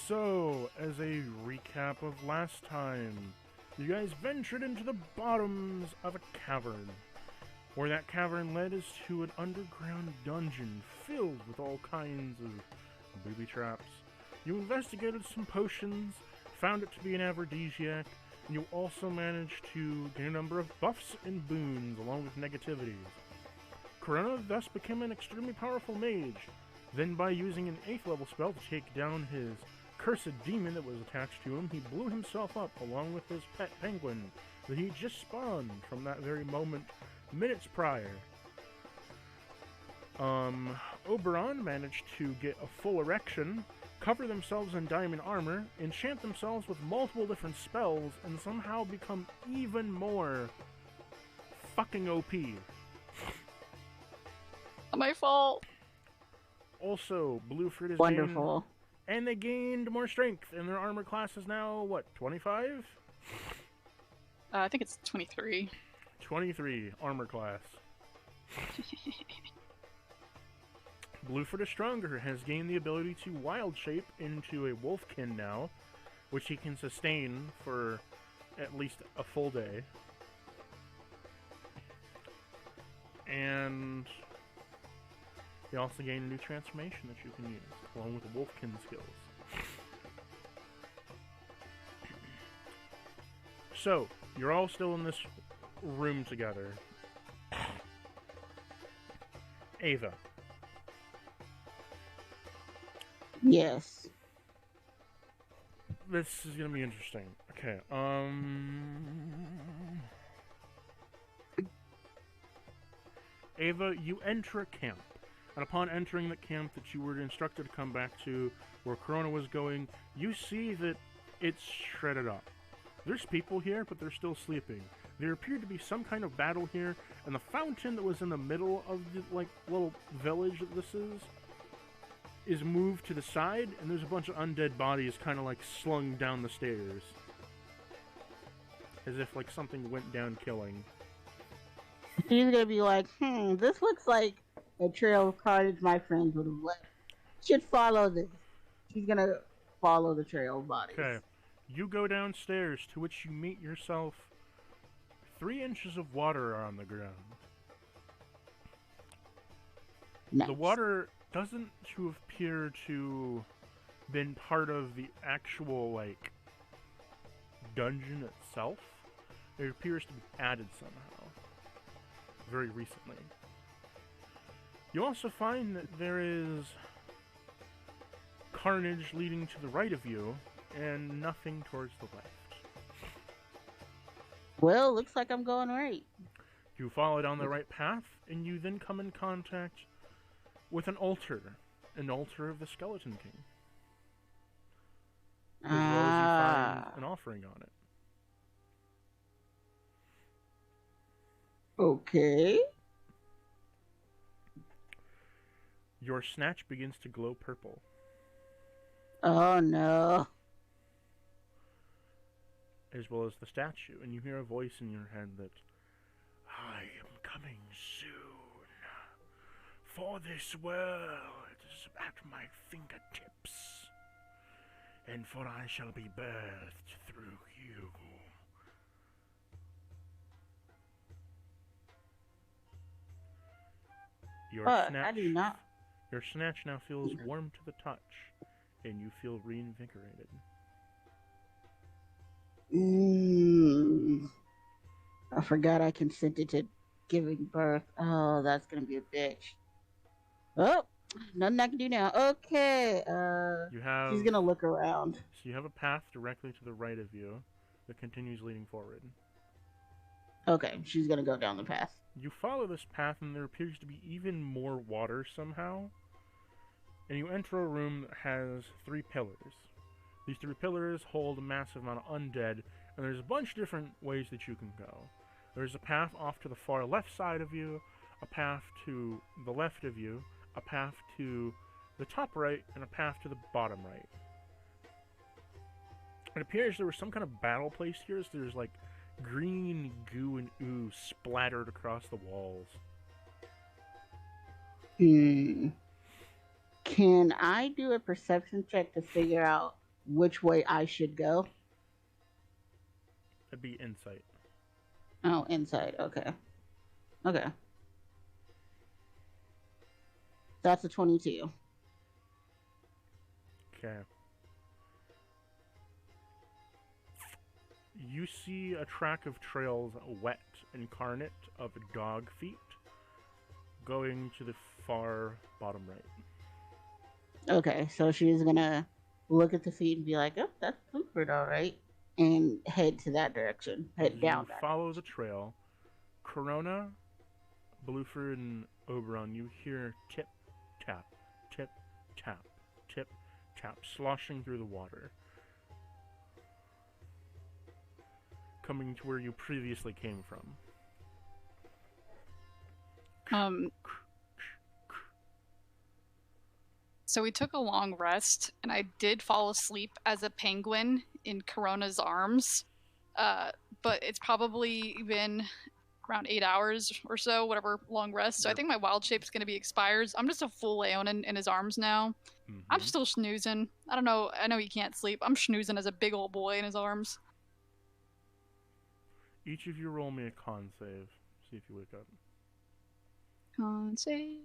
So, as a recap of last time, you guys ventured into the bottoms of a cavern. Where that cavern led us to an underground dungeon filled with all kinds of booby traps. You investigated some potions, found it to be an aphrodisiac, and you also managed to gain a number of buffs and boons along with negativities. Corona thus became an extremely powerful mage. Then, by using an 8th level spell to take down his cursed demon that was attached to him, he blew himself up along with his pet penguin that he just spawned from that very moment minutes prior. Oberon managed to get a full erection, cover themselves in diamond armor, enchant themselves with multiple different spells, and somehow become even more fucking OP. Not my fault. Also, Bluefruit is Wonderful. gained, and they gained more strength, and their armor class is now, what, 25? I think it's 23. 23 armor class. Bluefruit is stronger, has gained the ability to wild shape into a wolfkin now, which he can sustain for at least a full day. And he also gained a new transformation that you can use, along with the wolfkin skills. So, you're all still in this room together. Ava. Yes. This is gonna be interesting. Okay, Ava, you enter a camp. And upon entering the camp that you were instructed to come back to, where Corona was going, you see that it's shredded up. There's people here, but they're still sleeping. There appeared to be some kind of battle here, and the fountain that was in the middle of the, little village that this is moved to the side, and there's a bunch of undead bodies kind of, slung down the stairs. As if, something went down killing. She's gonna be like, this looks like a trail of carnage my friends would have left. Should follow this. She's gonna follow the trail of bodies. Okay. You go downstairs, to which you meet yourself 3 inches of water on the ground. Nice. The water doesn't appear to been part of the actual, dungeon itself. It appears to be added somehow. Very recently. You also find that there is carnage leading to the right of you, and nothing towards the left. Well, looks like I'm going right. You follow down the right path, and you then come in contact with an altar of the Skeleton King. As well as you find an offering on it. Okay. Your snatch begins to glow purple. Oh no. As well as the statue, and you hear a voice in your head that, I am coming soon. For this world is at my fingertips, and for I shall be birthed through you. I do not. Your snatch now feels warm to the touch, and you feel reinvigorated. I forgot I consented to giving birth. Oh, that's gonna be a bitch. Oh, nothing I can do now. Okay. She's gonna look around. So you have a path directly to the right of you that continues leading forward. Okay, she's gonna go down the path. You follow this path, and there appears to be even more water somehow. And you enter a room that has 3 pillars. These 3 pillars hold a massive amount of undead, and there's a bunch of different ways that you can go. There's a path off to the far left side of you, a path to the left of you, a path to the top right, and a path to the bottom right. It appears there was some kind of battle placed here, so there's green goo and ooze splattered across the walls. Can I do a perception check to figure out which way I should go? It'd be insight. Oh, inside. Okay. Okay. That's a 22. Okay. You see a track of trails wet, incarnate of dog feet, going to the far bottom right. Okay, so she's gonna look at the feet and be like, "Oh, that's Bluebird, all right," and head to that direction. Head down. You follow the trail. Corona, Blueford, and Oberon, you hear tip, tap, tip, tap, tip, tap, sloshing through the water. Coming to where you previously came from. So we took a long rest, and I did fall asleep as a penguin in Corona's arms. But it's probably been around 8 hours or so, whatever long rest. So I think my wild shape's going to be expires. I'm just a full Leonin in his arms now. Mm-hmm. I'm still schnoozing. I don't know. I know he can't sleep. I'm schnoozing as a big old boy in his arms. Each of you roll me a con save. See if you wake up. Con save.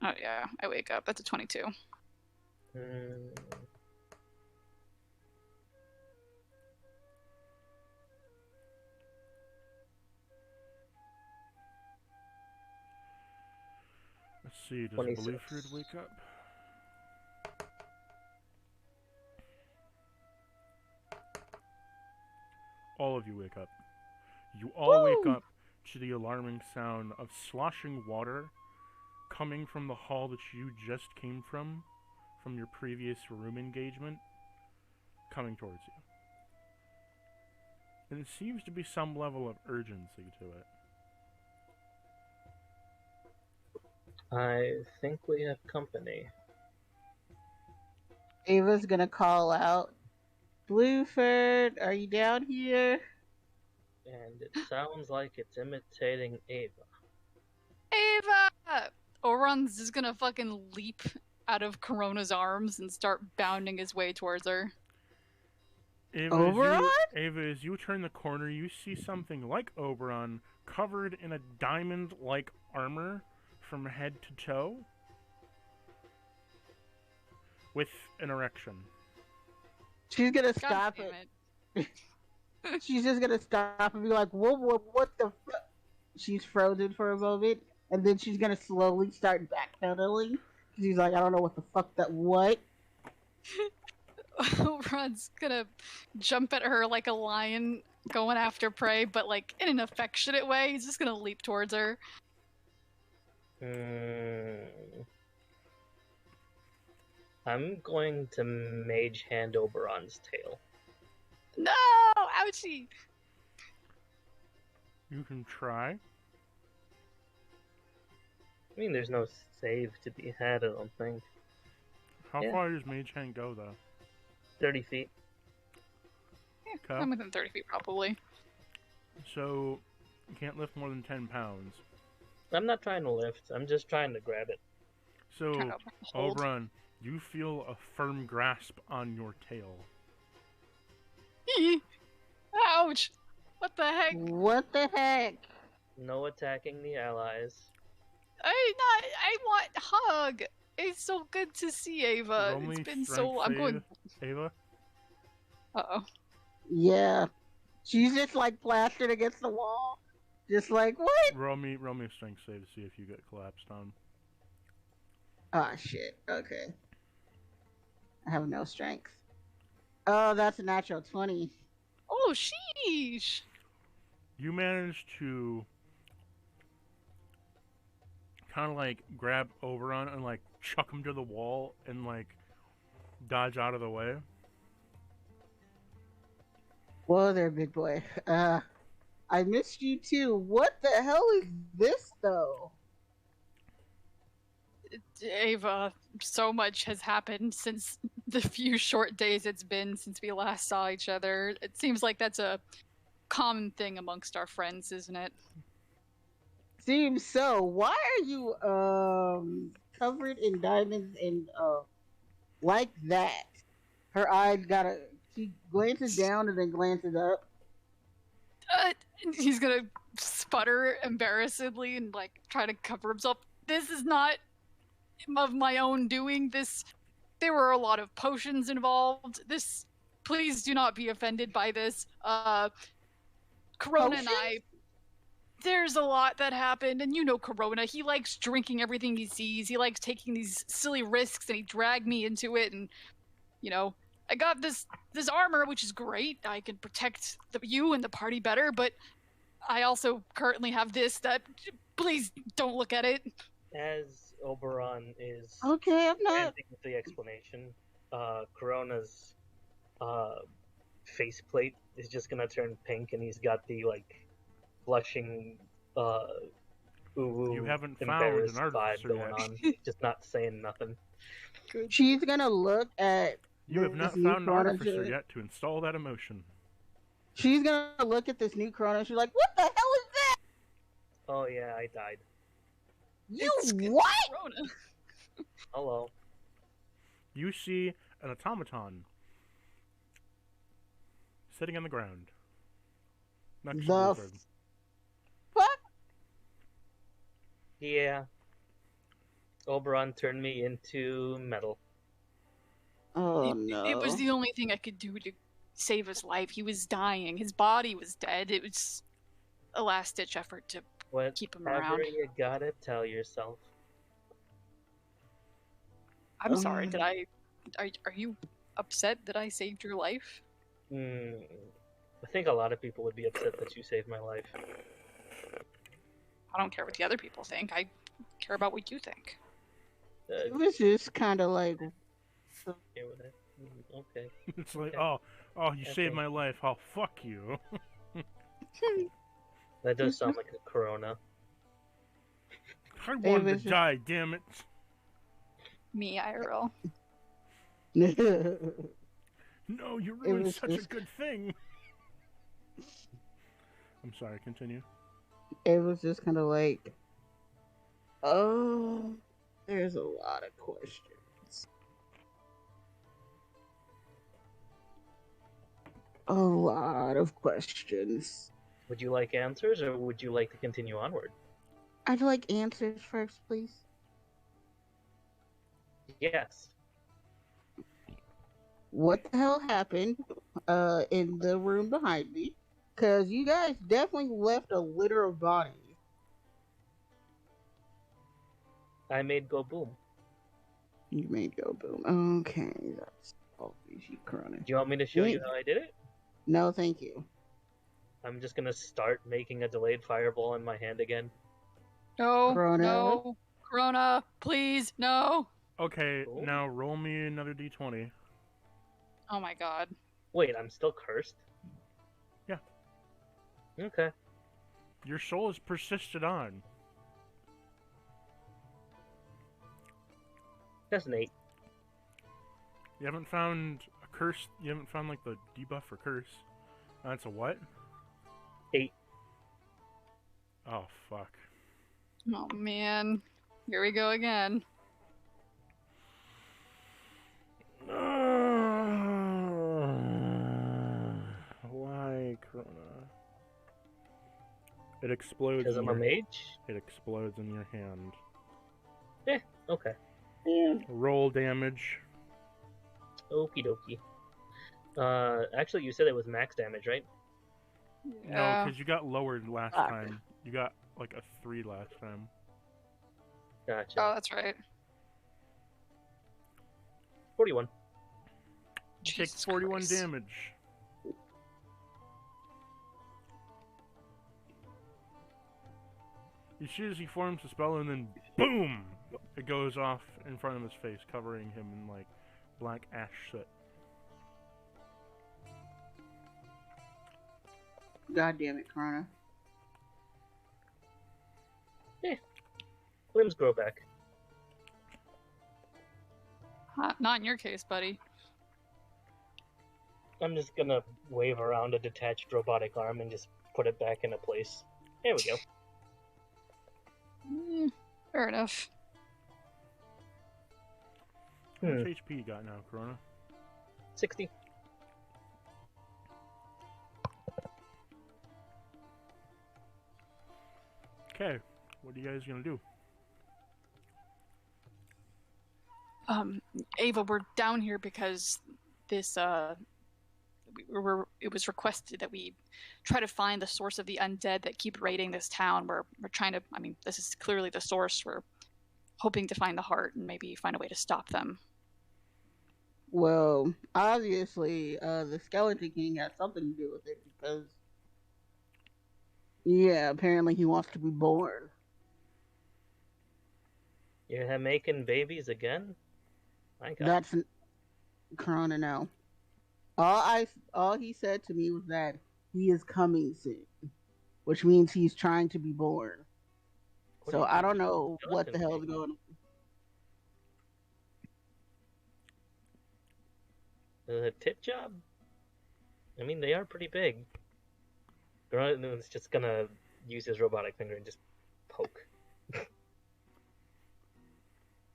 Oh yeah, I wake up. That's a 22. Let's see, does 26. Blueford wake up? All of you wake up. You all wake up to the alarming sound of sloshing water coming from the hall that you just came from your previous room engagement, coming towards you. And it seems to be some level of urgency to it. I think we have company. Ava's gonna call out, "Blueford, are you down here?" And it sounds like it's imitating Ava. Ava! Oron's just gonna fucking leap out of Corona's arms and start bounding his way towards her. Oberon? Ava, as you turn the corner, you see something like Oberon covered in a diamond-like armor from head to toe with an erection. She's gonna stop it. She's just gonna stop and be like, "Whoa, what the fuck?" She's frozen for a moment, and then she's gonna slowly start backpedaling. She's like, "I don't know what the fuck that what." Rod's gonna jump at her like a lion going after prey, but like in an affectionate way. He's just gonna leap towards her. I'm going to mage hand Oberon's tail. No! Ouchie! You can try. I mean, there's no save to be had, I don't think. How far does mage hand go, though? 30 feet. Yeah, okay. I'm within 30 feet, probably. So, you can't lift more than 10 pounds. I'm not trying to lift. I'm just trying to grab it. So, Oberon, you feel a firm grasp on your tail. Ouch! What the heck? What the heck? No attacking the allies. I want hug. It's so good to see Ava. It's been so. I'm going. Ava. Uh-oh. Yeah, she's just like plastered against the wall, just like what? Roll me a strength save to see if you get collapsed on. Ah, shit. Okay. I have no strength. Oh, that's a natural 20. Oh, sheesh. You managed to kind of like grab Oberon and like chuck him to the wall and like dodge out of the way. Whoa there, big boy. I missed you too. What the hell is this, though? Ava, so much has happened since the few short days it's been since we last saw each other. It seems like that's a common thing amongst our friends, isn't it? Seems so. Why are you covered in diamonds and like that. Her eyes she glances down and then glances up. He's gonna sputter embarrassedly and like try to cover himself. This is not of my own doing. There were a lot of potions involved. Please do not be offended by this. Corona and I, there's a lot that happened, and you know Corona. He likes drinking everything he sees. He likes taking these silly risks, and he dragged me into it. And I got this armor, which is great. I can protect you and the party better, but I also currently have this that. Please don't look at it. As Oberon is okay, I'm not with the explanation, Corona's faceplate is just gonna turn pink, and he's got the blushing You haven't found embarrassed an vibe artificer going yet. on, just not saying nothing. Good. She's gonna look at. You have not found an artificer yet to install that emotion. She's gonna look at this new Corona. And she's like, "What the hell is that?" Oh yeah, I died. It's What? Corona. Hello. You see an automaton sitting on the ground next to the wizard. Fuck? Yeah. Oberon turned me into metal. Oh no! It was the only thing I could do to save his life. He was dying. His body was dead. It was a last-ditch effort to keep him around. Whatever you gotta tell yourself. I'm sorry. Are you upset that I saved your life? I think a lot of people would be upset that you saved my life. I don't care what the other people think. I care about what you think. It was just kind of like. Okay with it. Okay. It's like, Okay. oh, you saved my life. Oh, fuck you. That does sound like a Corona. I wanted to die, damn it. Me, IRL. No, you ruined such a good thing. I'm sorry, continue. It was just kind of like, oh, there's a lot of questions. A lot of questions. Would you like answers, or would you like to continue onward? I'd like answers first, please. Yes. What the hell happened in the room behind me? Because you guys definitely left a litter of bodies. I made go boom. You made go boom. Okay, that's all easy, Corona. Do you want me to show you how I did it? No, thank you. I'm just gonna start making a delayed fireball in my hand again. No, Corona. no, Corona, please, no. Okay, Cool. now roll me another d20. Oh my god. Wait, I'm still cursed? Yeah. Okay. Your soul has persisted on. That's an 8. You haven't found a curse. You haven't found like the debuff for curse. That's a what? 8. Oh fuck. Oh man. Here we go again. Why, Corona? It explodes. Because I'm a mage? It explodes in your hand. Okay. Roll damage. Okie dokie. Actually, you said it was max damage, right? No, because you got lowered last time. You got like a 3 last time. Gotcha. Oh, that's right. 41. Take Jesus 41 Christ. damage. As soon as he forms the spell, and then boom! It goes off in front of his face, covering him in like black ash soot. God damn it, Corona. Limbs grow back. Not in your case, buddy. I'm just gonna wave around a detached robotic arm and just put it back into place. There we go. Fair enough. much HP you got now, Corona? 60. Okay, what are you guys gonna do? Ava, we're down here because this it was requested that we try to find the source of the undead that keep raiding this town. We're trying to, I mean, this is clearly the source. We're hoping to find the heart and maybe find a way to stop them. Well, obviously, the Skeleton King has something to do with it because, yeah, apparently he wants to be born. You're making babies again? My God. That's Corona now. All he said to me was that he is coming soon, which means he's trying to be born. So I don't know what the hell is going on. A tit job? I mean, they are pretty big. It's just gonna use his robotic finger and just poke.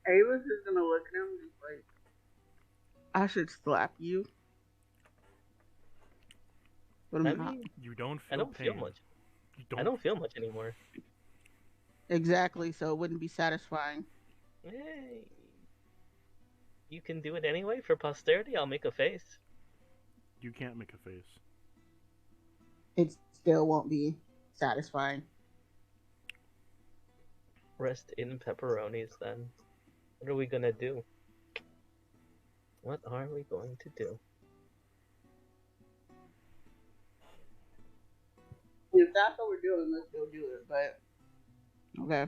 Ava's just gonna look at him and like, I should slap you. But I'm not. You don't feel I don't pain. feel much. I don't feel much anymore. Exactly, so it wouldn't be satisfying. Hey. You can do it anyway for posterity. I'll make a face. You can't make a face. It still won't be satisfying. Rest in pepperonis then. What are we gonna do? What are we going to do? If that's what we're doing, let's go do it, but... Okay.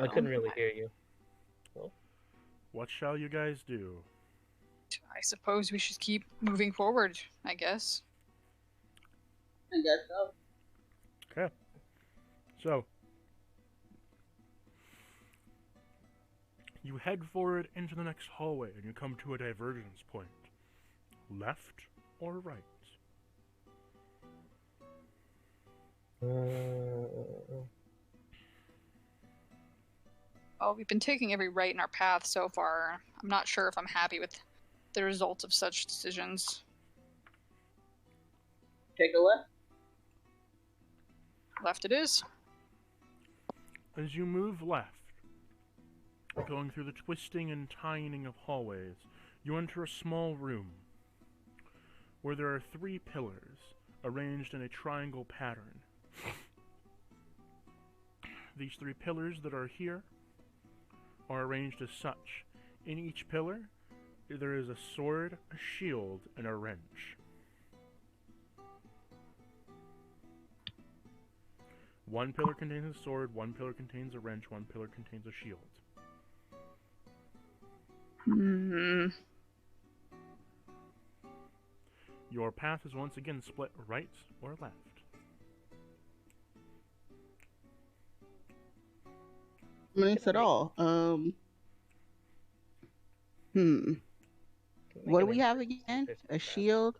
I couldn't really hear you. Well, what shall you guys do? I suppose we should keep moving forward, I guess. I guess so. Okay. So, you head forward into the next hallway and you come to a divergence point. Left or right? Well, we've been taking every right in our path so far. I'm not sure if I'm happy with the results of such decisions. Take a left. Left it is. As you move left, going through the twisting and tying of hallways, you enter a small room where there are 3 pillars arranged in a triangle pattern. These 3 pillars that are here are arranged as such. In each pillar, there is a sword, a shield, and a wrench. One pillar contains a sword, one pillar contains a wrench, one pillar contains a shield. Your path is once again split right or left. Minutes at all. What do we have again? A shield?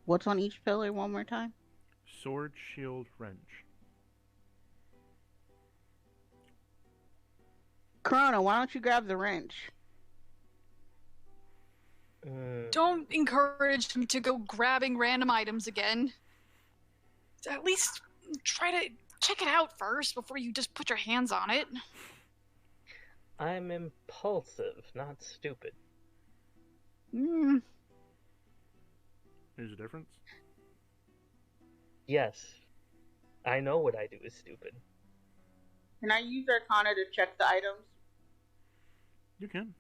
What's on each pillar one more time? Sword, shield, wrench. Corona, why don't you grab the wrench? Don't encourage me to go grabbing random items again. At least try to check it out first before you just put your hands on it. I'm impulsive, not stupid. There's a difference? Yes. I know what I do is stupid. Can I use Arcana to check the items? You can.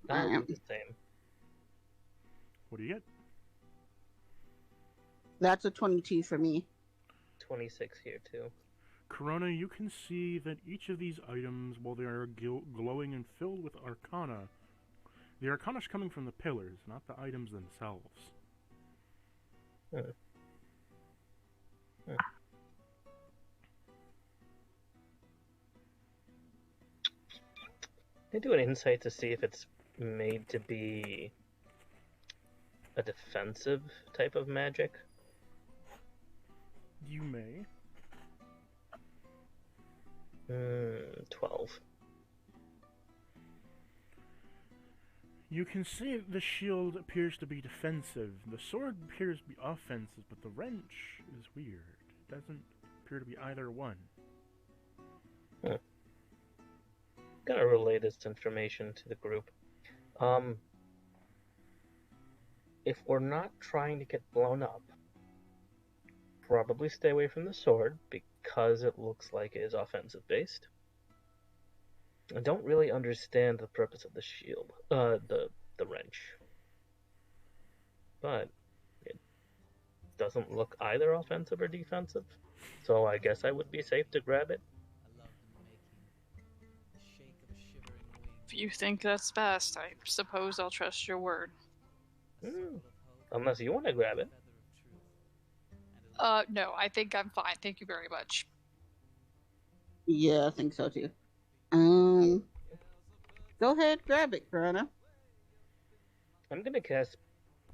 I'll do the same. What do you get? That's a 22 for me. 26 here, too. Corona, you can see that each of these items, while they are glowing and filled with Arcana, the Arcana is coming from the pillars, not the items themselves. I do an insight to see if it's made to be a defensive type of magic. You may. 12. You can see the shield appears to be defensive. The sword appears to be offensive, but the wrench is weird. It doesn't appear to be either one. Gotta relay this information to the group. If we're not trying to get blown up, probably stay away from the sword because it looks like it is offensive based. I don't really understand the purpose of the shield, the wrench, but it doesn't look either offensive or defensive, so I guess I would be safe to grab it. If you think that's best, I suppose I'll trust your word. Unless you want to grab it. No, I think I'm fine. Thank you very much. Yeah, I think so too. Go ahead, grab it, Corona. I'm gonna cast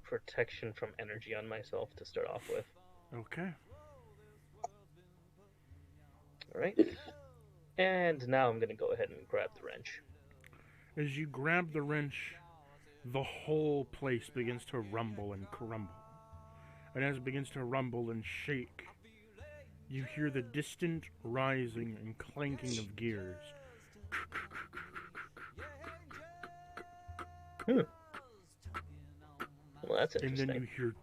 protection from energy on myself to start off with. Okay. Alright. And now I'm gonna go ahead and grab the wrench. As you grab the wrench, the whole place begins to rumble and crumble. And as it begins to rumble and shake, you hear the distant rising and clanking of gears. Well, that's interesting. And then you hear...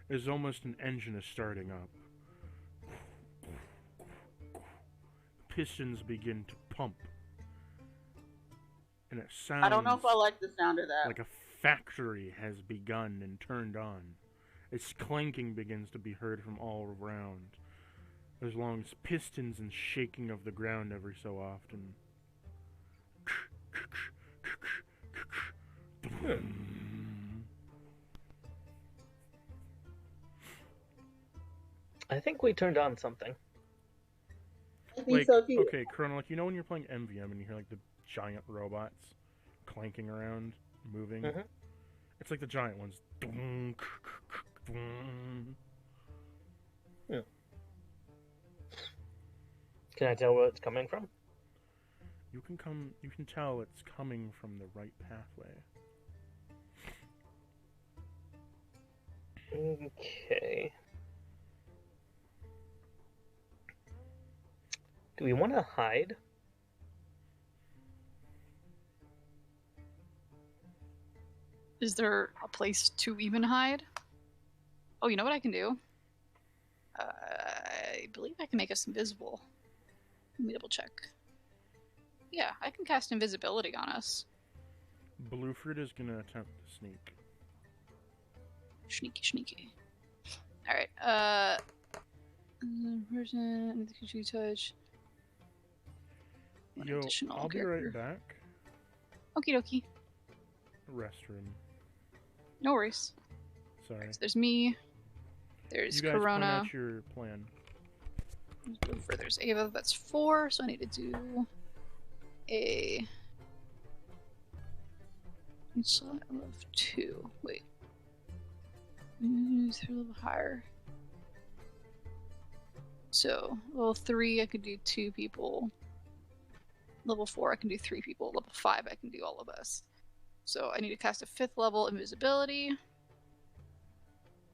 as almost an engine is starting up. Pistons begin to pump. And it sounds... I don't know if I like the sound of that. like a factory has begun and turned on. Its clanking begins to be heard from all around, as long as pistons and shaking of the ground every so often. I think we turned on something. I think so too. Okay, Colonel, like, you know when you're playing MVM and you hear like the giant robots clanking around, moving? Mm-hmm. It's like the giant ones. Yeah. Can I tell where it's coming from? You can tell it's coming from the right pathway. Okay. Do we want to hide? Is there a place to even hide? Oh, you know what I can do? I believe I can make us invisible. Let me double check. Yeah, I can cast invisibility on us. Blueford is gonna attempt to sneak. Sneaky, sneaky. Alright, person, could you touch? One Yo, additional I'll be character. right back. Okie dokie. Restroom. No worries. Sorry. So there's me. There's You guys Corona. point out your plan. There's Ava. That's 4, so I need to do a slot of 2. Wait. 3 level higher. So, level 3, I could do 2 people. Level 4, I can do 3 people. Level 5, I can do all of us. So I need to cast a 5th level invisibility.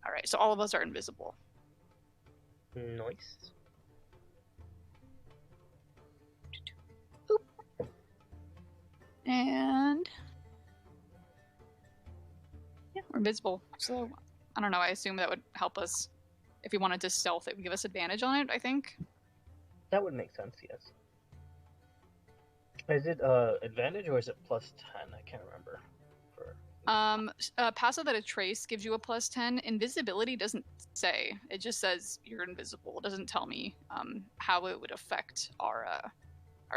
Alright, so all of us are invisible. Nice. Boop. And yeah, we're invisible. So I don't know, I assume that would help us. If we wanted to stealth, it would give us advantage on it, I think. That would make sense, yes. Is it advantage or is it +10? I can't remember. Passive at a trace gives you a +10. Invisibility doesn't say. It just says you're invisible. It doesn't tell me how it would affect our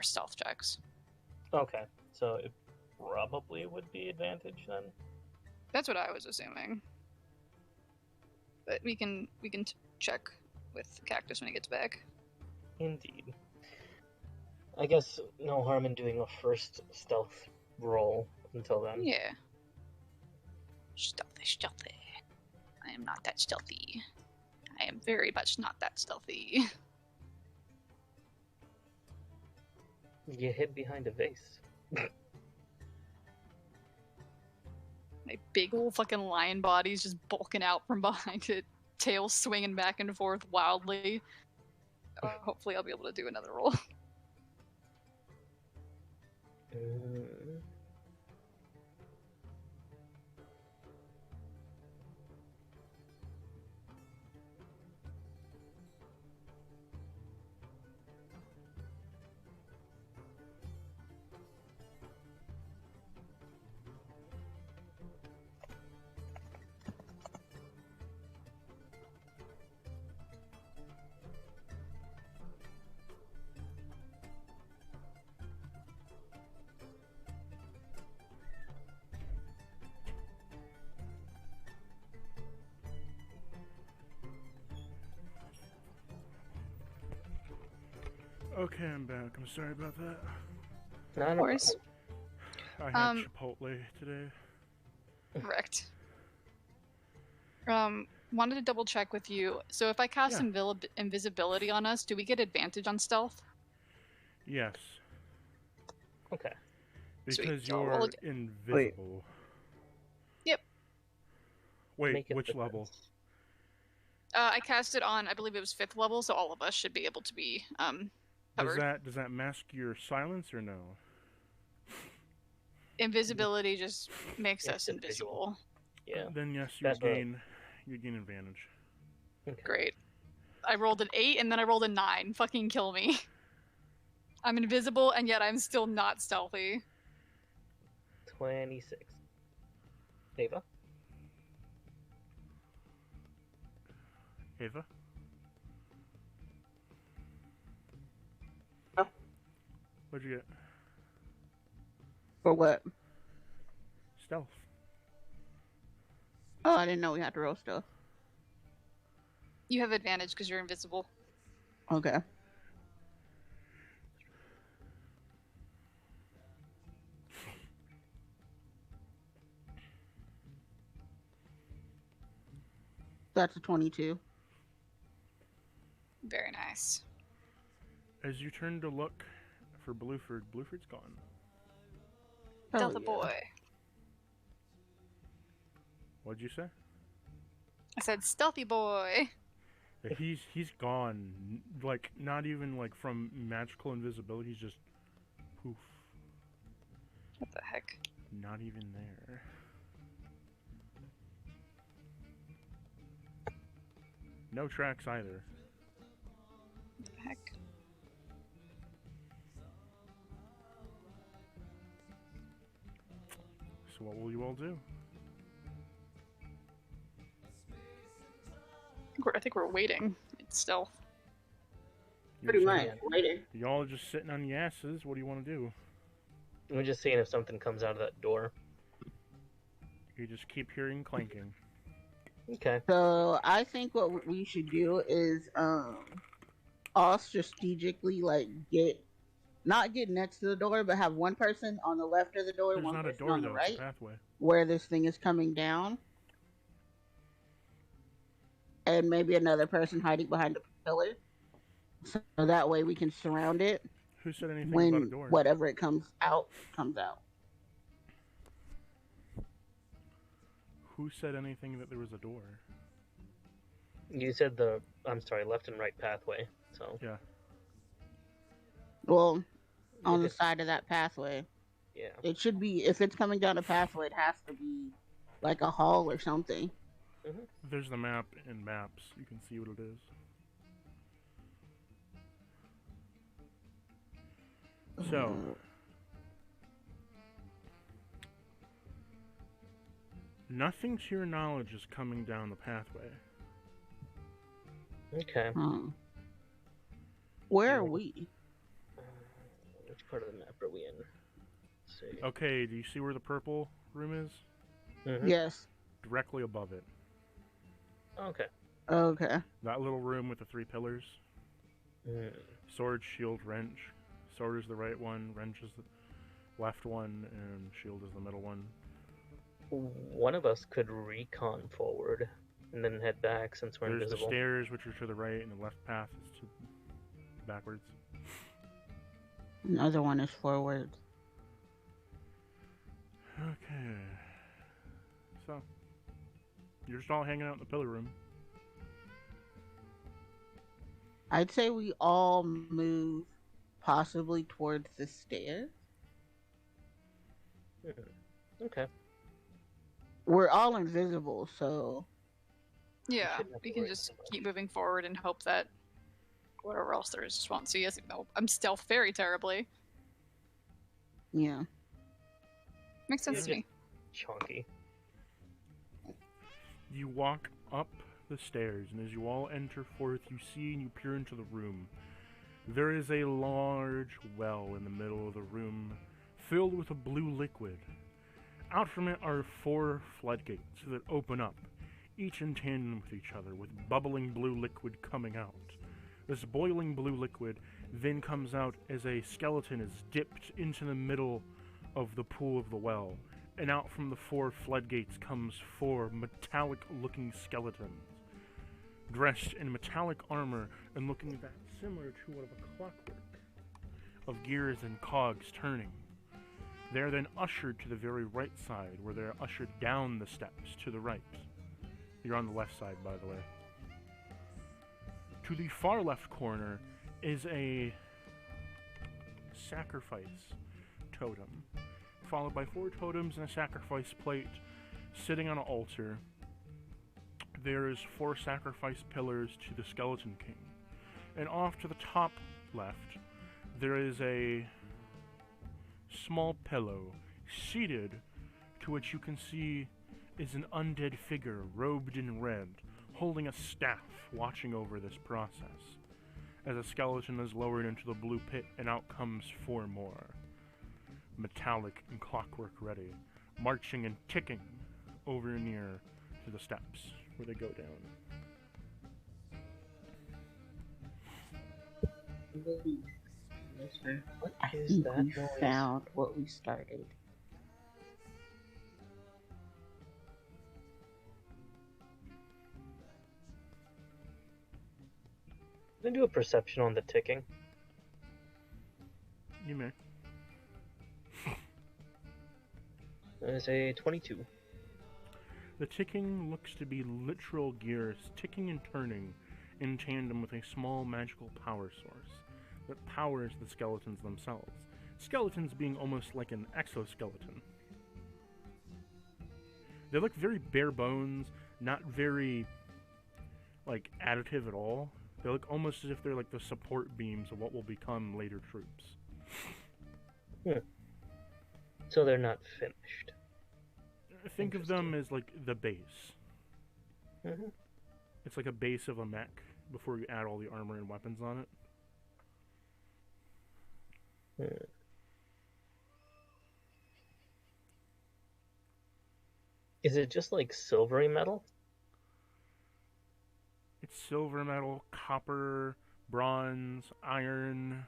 stealth checks. Okay, so it probably would be advantage then. That's what I was assuming. But we can check with Cactus when he gets back. Indeed. I guess no harm in doing a first stealth roll until then. Yeah. Stealthy. I am not that stealthy. I am very much not that stealthy. You hid behind a vase. My big old fucking lion body's just bulking out from behind it, tail swinging back and forth wildly. Hopefully I'll be able to do another roll. Okay, I'm back. I'm sorry about that. No, Of course. I had Chipotle today. Correct. Wanted to double check with you. So if I cast invisibility on us, do we get advantage on stealth? Yes. Okay. Because Sweet. you're invisible. Yep. Wait, which level? I cast it on, I believe it was 5th level, so all of us should be able to be covered. Does that mask your silence or no? Invisibility just makes us invisible. Yeah. Then yes, you gain advantage. Okay. Great. I rolled an 8 and then I rolled a 9. Fucking kill me. I'm invisible and yet I'm still not stealthy. 26. Ava? Ava? Oh. What'd you get? For what? Stealth. Oh, I didn't know we had to roll stealth. You have advantage because you're invisible. Okay. That's a 22. Very nice. As you turn to look for Blueford, Blueford's gone. Delta boy. What'd you say? I said stealthy boy. He's gone. Like, not even like from magical invisibility, he's just poof. What the heck? Not even there. No tracks either. What the heck? So what will you all do? I think we're waiting. It's stealth. Pretty much. Waiting. Y'all are just sitting on your asses. What do you want to do? We're just seeing if something comes out of that door. You just keep hearing clanking. Okay. So I think what we should do is all strategically not get next to the door, but have one person on the left of the door, There's one not a person door on the though, right, it's a pathway. where this thing is coming down, and maybe another person hiding behind a pillar, so that way we can surround it. Who said anything when about a door? whatever it comes out comes out. Who said anything that there was a door? You said left and right pathway, so. Yeah. Well, on the side of that pathway. Yeah. It should be, if it's coming down a pathway, it has to be like a hall or something. Mm-hmm. There's the map in maps. You can see what it is. So, nothing to your knowledge is coming down the pathway. Okay. Where are we? Which part of the map are we in? Let's see. Okay, do you see where the purple room is? Mm-hmm. Yes. Directly above it. Okay. Okay. That little room with the 3 pillars. Sword, shield, wrench. Sword is the right one, wrench is the left one, and shield is the middle one. One of us could recon forward and then head back since we're There's invisible. the stairs, which are to the right, and the left path is to backwards. Another one is forward. Okay. So, you're just all hanging out in the pillar room. I'd say we all move possibly towards the stairs. Okay. We're all invisible, so yeah, shouldn't have to we can worry just so much. keep moving forward and hope that whatever else there is just won't see us, even though I'm stealth very terribly. Yeah. Makes sense to me. Chonky. You walk up the stairs, and as you all enter forth, you see and you peer into the room. There is a large well in the middle of the room, filled with a blue liquid. Out from it are 4 floodgates that open up, each in tandem with each other, with bubbling blue liquid coming out. This boiling blue liquid then comes out as a skeleton is dipped into the middle of the pool of the well, and out from the 4 floodgates comes 4 metallic-looking skeletons, dressed in metallic armor and looking that similar to one of a clockwork, of gears and cogs turning. They are then ushered to the very right side, where they are ushered down the steps to the right. You're on the left side, by the way. To the far left corner is a sacrifice totem, followed by 4 totems and a sacrifice plate sitting on an altar. There is 4 sacrifice pillars to the Skeleton King. And off to the top left, there is a small pillow seated, to which you can see is an undead figure robed in red, holding a staff, watching over this process, as a skeleton is lowered into the blue pit, and out comes 4 more, metallic and clockwork ready, marching and ticking over near to the steps where they go down. What I is think that we noise? found what we started. Can I do a perception on the ticking? You may. That is a 22. The ticking looks to be literal gears ticking and turning in tandem with a small magical power source that powers the skeletons themselves. Skeletons being almost like an exoskeleton. They look very bare bones, not very, like, additive at all. They look almost as if they're like the support beams of what will become later troops. So they're not finished. Think of them as like the base. Mm-hmm. It's like a base of a mech before you add all the armor and weapons on it. Is it just like silvery metal? It's silver, metal, copper, bronze, iron.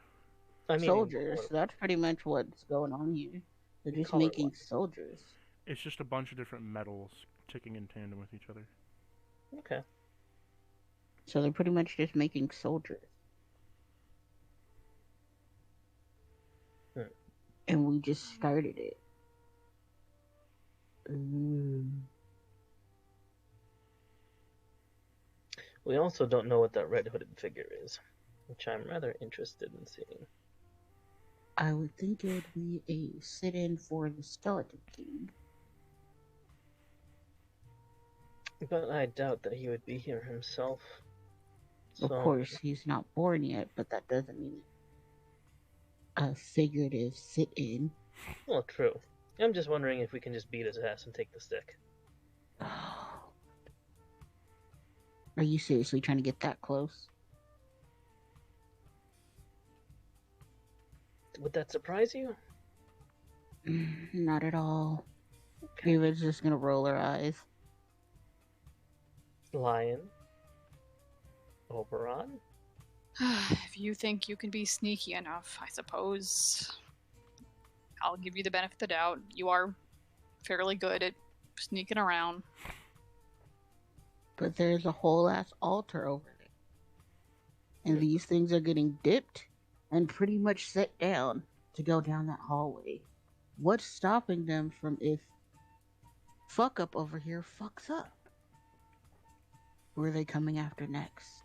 I mean, Soldiers. That's pretty much what's going on here. They're just Color making wise. soldiers. It's just a bunch of different metals ticking in tandem with each other. Okay. So they're pretty much just making soldiers. And we just started it. We also don't know what that red hooded figure is, which I'm rather interested in seeing. I would think it would be a sit-in for the Skeleton King. But I doubt that he would be here himself. Of So, course, he's not born yet, but that doesn't mean a figurative sit-in. well, true. I'm just wondering if we can just beat his ass and take the stick. Are you seriously trying to get that close? Would that surprise you? Not at all. Okay. David's just gonna roll her eyes. Lion. Oberon. If you think you can be sneaky enough, I suppose I'll give you the benefit of the doubt. You are fairly good at sneaking around. but there's a whole ass altar over there. And these things are getting dipped and pretty much set down to go down that hallway. What's stopping them from if fuck up over here fucks up? Who are they coming after next?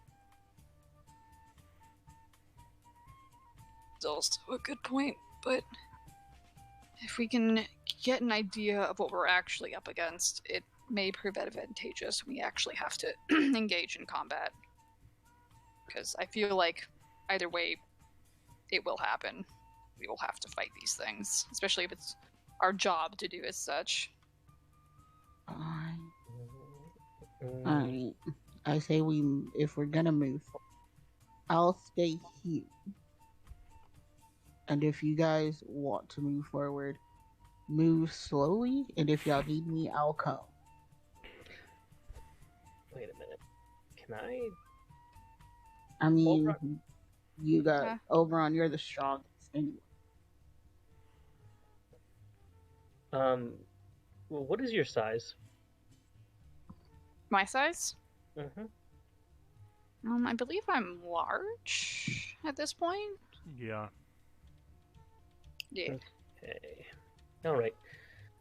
It's also a good point, but if we can get an idea of what we're actually up against, it may prove advantageous when we actually have to engage in combat. Because I feel like either way, it will happen. We will have to fight these things, especially if it's our job to do as such. Alright. I say if we're gonna move, I'll stay here. And if you guys want to move forward, move slowly, and if y'all need me, I'll come. Wait a minute. Can I? I mean, you got Yeah. Oberon, you're the strongest anyway. Well, what is your size? My size? Mm-hmm. I believe I'm large at this point. Yeah. Yeah. Okay. Alright.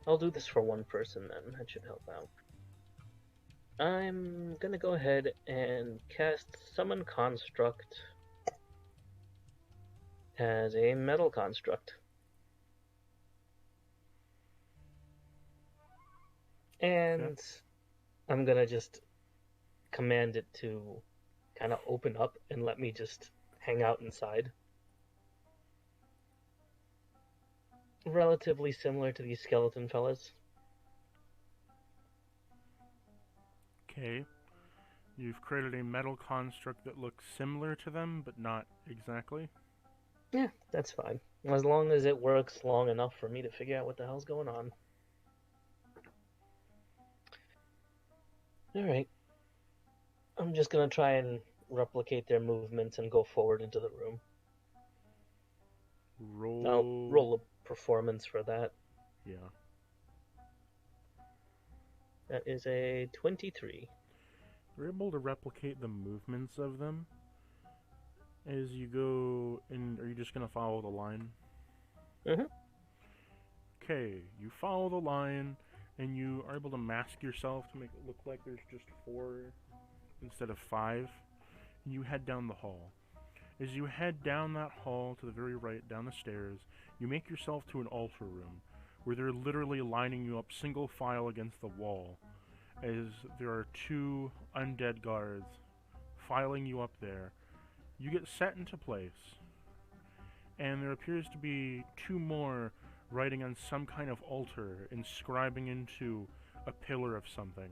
I'll do this for one person then. That should help out. I'm gonna go ahead and cast Summon Construct as a metal construct. And I'm gonna just command it to kind of open up and let me just hang out inside. Relatively similar to these skeleton fellas. Okay. You've created a metal construct that looks similar to them, but not exactly. Yeah, that's fine. As long as it works long enough for me to figure out what the hell's going on. Alright. I'm just gonna try and replicate their movements and go forward into the room. I'll roll a performance for that. Yeah. That is a 23. You're able to replicate the movements of them as you go in. Are you just going to follow the line? Mm-hmm. Okay, you follow the line, and you are able to mask yourself to make it look like there's just 4 instead of 5. And you head down the hall. As you head down that hall to the very right, down the stairs, you make yourself to an altar room, where they're literally lining you up single file against the wall, as there are 2 undead guards filing you up there. You get set into place, and there appears to be 2 more writing on some kind of altar, inscribing into a pillar of something.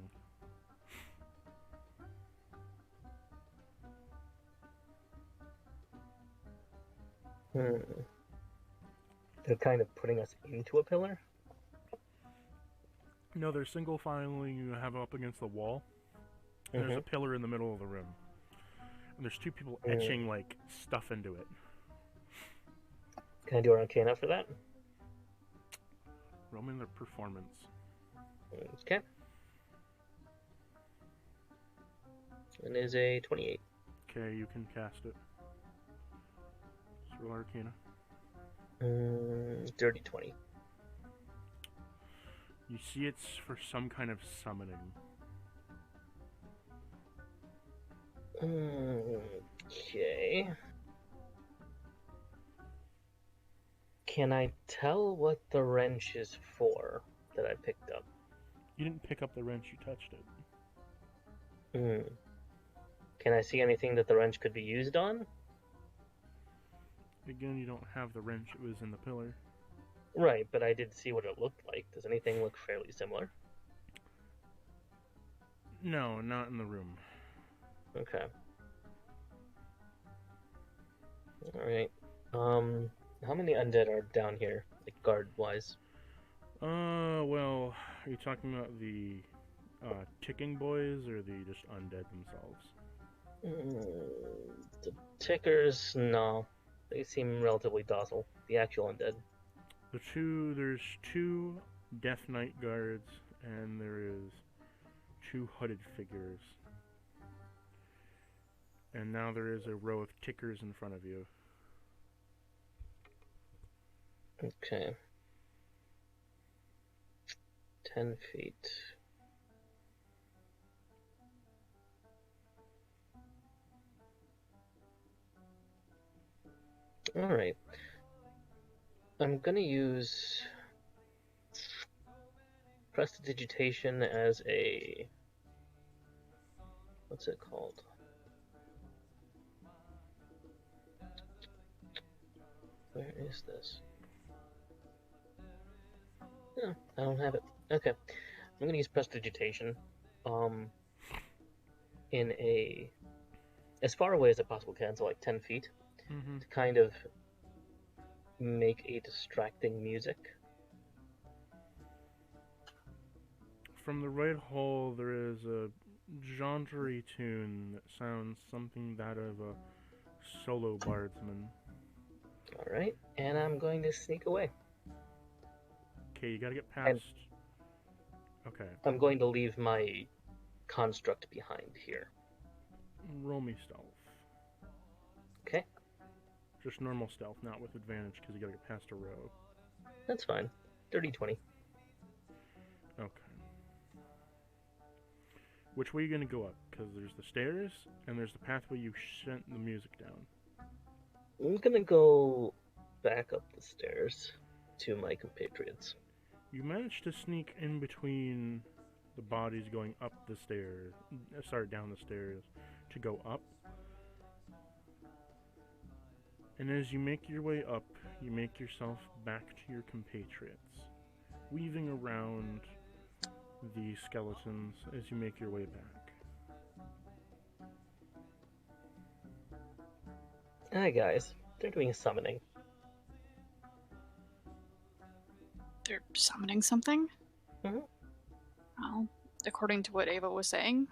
They're kind of putting us into a pillar? No, they're single filing you have up against the wall. And there's a pillar in the middle of the room. And there's 2 people etching, like, stuff into it. Can I do an Arcana for that? Roll me their performance. Okay. It is a 28. Okay, you can cast it. Just roll Arcana. Dirty 20. You see it's for some kind of summoning. Okay. Can I tell what the wrench is for that I picked up? You didn't pick up the wrench, you touched it. Can I see anything that the wrench could be used on? Again, you don't have the wrench, it was in the pillar. Right, but I did see what it looked like. Does anything look fairly similar? No, not in the room. Okay. Alright. How many undead are down here, like guard-wise? Well, are you talking about the ticking boys or the just undead themselves? The tickers, no. They seem relatively docile. The actual undead. There's 2 Death Knight guards, and there is 2 hooded figures. And now there is a row of tickers in front of you. Okay. 10 feet. Alright. I'm gonna use prestidigitation as a... what's it called? Where is this? No, I don't have it. Okay. I'm gonna use prestidigitation. In a... as far away as I possibly can, so like 10 feet, to kind of make a distracting music. From the right hole, there is a jaunty tune that sounds something that of a solo bardsman. Alright, and I'm going to sneak away. Okay, you gotta get past... Okay. I'm going to leave my construct behind here. Roll me stealth. Okay. Just normal stealth, not with advantage, because you gotta get past a row. That's fine. 30-20. Okay. Which way are you gonna go up? Because there's the stairs, and there's the pathway you sent the music down. I'm gonna go back up the stairs to my compatriots. You managed to sneak in between the bodies going up the stairs, down the stairs, to go up. And as you make your way up, you make yourself back to your compatriots, weaving around the skeletons as you make your way back. Hi guys, they're doing a summoning. They're summoning something? Mm-hmm. Well, according to what Ava was saying,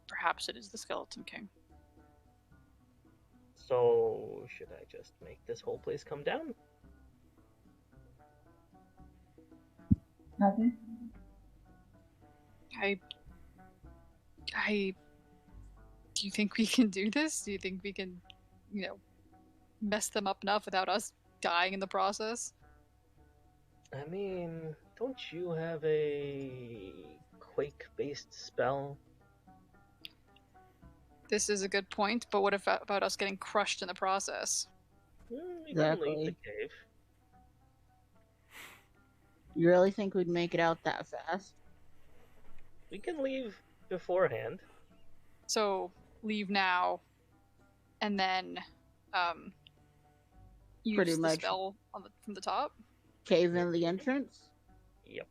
perhaps it is the Skeleton King. So, should I just make this whole place come down? Nothing. Do you think we can do this? Do you think we can, mess them up enough without us dying in the process? I mean, don't you have a quake-based spell? This is a good point, but what about us getting crushed in the process? We can leave the cave. You really think we'd make it out that fast? We can leave beforehand. So, leave now, and then, use Pretty the much. spell from the top? Cave in the entrance? Yep.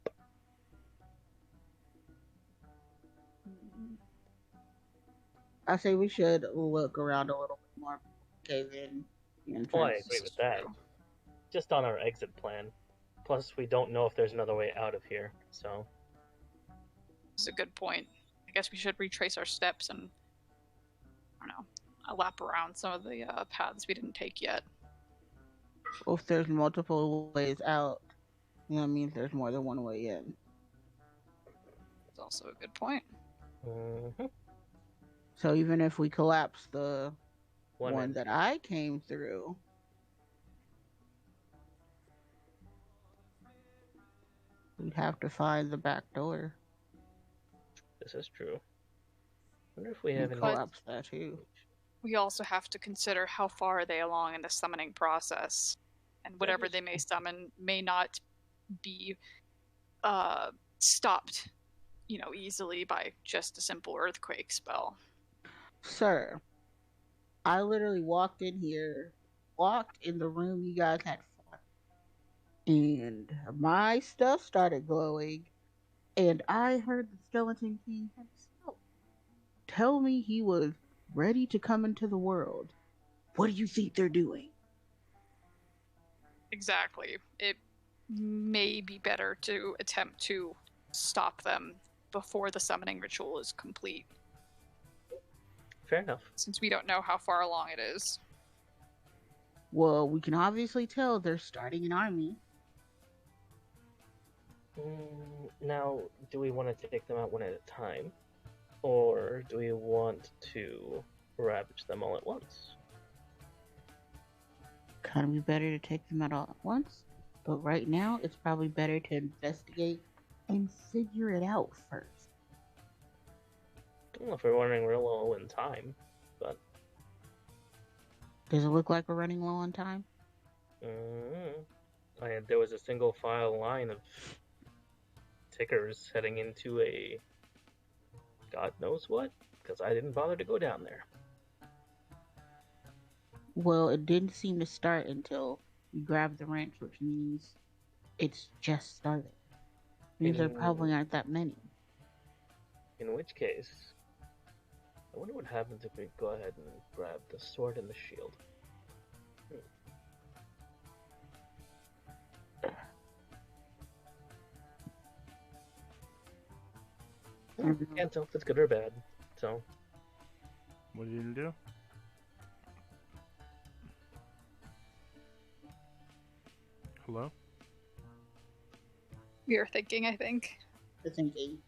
I say we should look around a little bit more. Cave in the entrance. Oh, I agree with that. Just on our exit plan. Plus, we don't know if there's another way out of here, so... That's a good point. I guess we should retrace our steps and, I don't know, a lap around some of the paths we didn't take yet. Well, if there's multiple ways out, that means there's more than one way in. That's also a good point. Mm-hmm. So even if we collapse the one end. that I came through, we'd have to find the back door. This is true. I wonder if we have any... collapse that too. We also have to consider how far are they along in the summoning process. And whatever they may summon may not be stopped, easily by just a simple earthquake spell. Sir, I literally walked in the room you guys had fought, and my stuff started glowing, and I heard the Skeleton King himself tell me he was ready to come into the world. What do you think they're doing? Exactly. It may be better to attempt to stop them before the summoning ritual is complete. Fair enough. Since we don't know how far along it is. Well, we can obviously tell they're starting an army. Now, do we want to take them out one at a time? Or do we want to ravage them all at once. Kind of be better to take them out all at once, but right now it's probably better to investigate and figure it out first. I don't know if we're running real low in time, but Does it look like we're running low on time? there was a single file line of tickers heading into a God knows what, because I didn't bother to go down there. Well, it didn't seem to start until you grabbed the wrench, which means it's just started. Means there probably aren't that many. In which case, I wonder what happens if we go ahead and grab the sword and the shield. Can't tell if it's good or bad, so... What are you gonna do? Hello? We are thinking, I think. The thinking.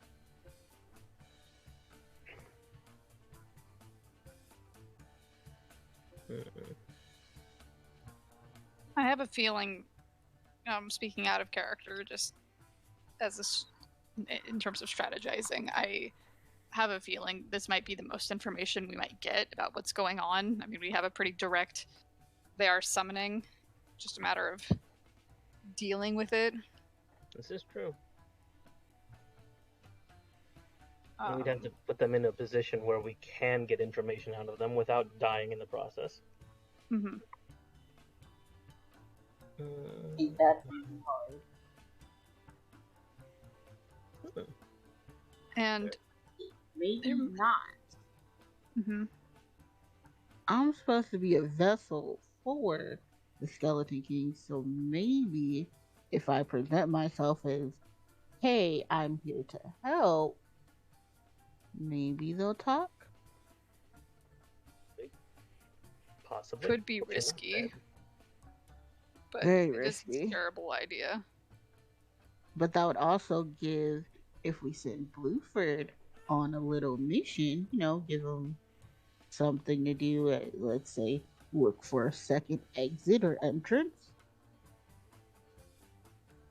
I have a feeling, speaking out of character, just as in terms of strategizing, I have a feeling this might be the most information we might get about what's going on. I mean, we have a pretty direct, they are summoning, just a matter of dealing with it. This is true. We'd have to put them in a position where we can get information out of them without dying in the process. Mm-hmm. That's hard. And maybe not. Mm-hmm. I'm supposed to be a vessel for the Skeleton King, so maybe if I present myself as, hey, I'm here to help, maybe they'll talk. Possibly. Could be risky. But Very it is risky. a terrible idea. But that would also give, if we send Blueford on a little mission, give him something to do, let's say, look for a second exit or entrance,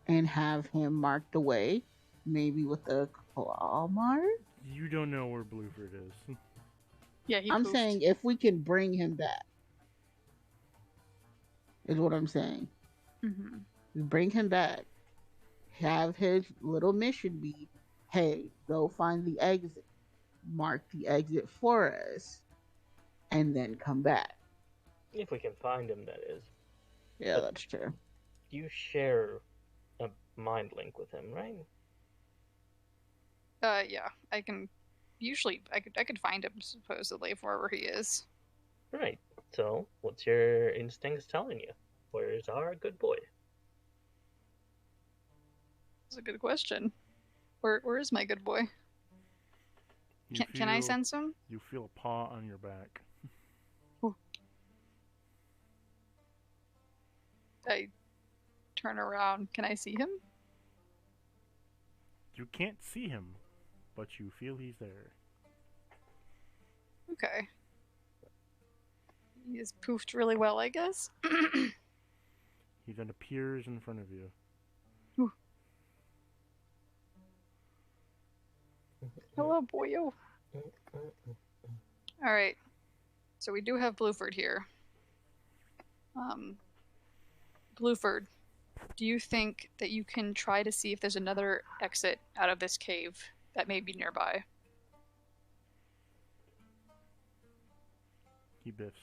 and have him marked away, maybe with a claw mark. You don't know where Blueford is. Yeah, I'm saying if we can bring him back, is what I'm saying. Mm-hmm. We bring him back, have his little mission be, hey, go find the exit, mark the exit for us, and then come back. If we can find him, that is. Yeah, but that's true. You share a mind link with him, right? Yeah, I can. Usually, I could find him supposedly wherever he is. Right. So, what's your instincts telling you? Where's our good boy? That's a good question. Where is my good boy? Can I sense him? You feel a paw on your back. Ooh. I turn around. Can I see him? You can't see him, but you feel he's there. Okay. He is poofed really well, I guess. He then appears in front of you. Ooh. Hello, boyo. Alright. So we do have Blueford here. Blueford, do you think that you can try to see if there's another exit out of this cave that may be nearby? He biffs.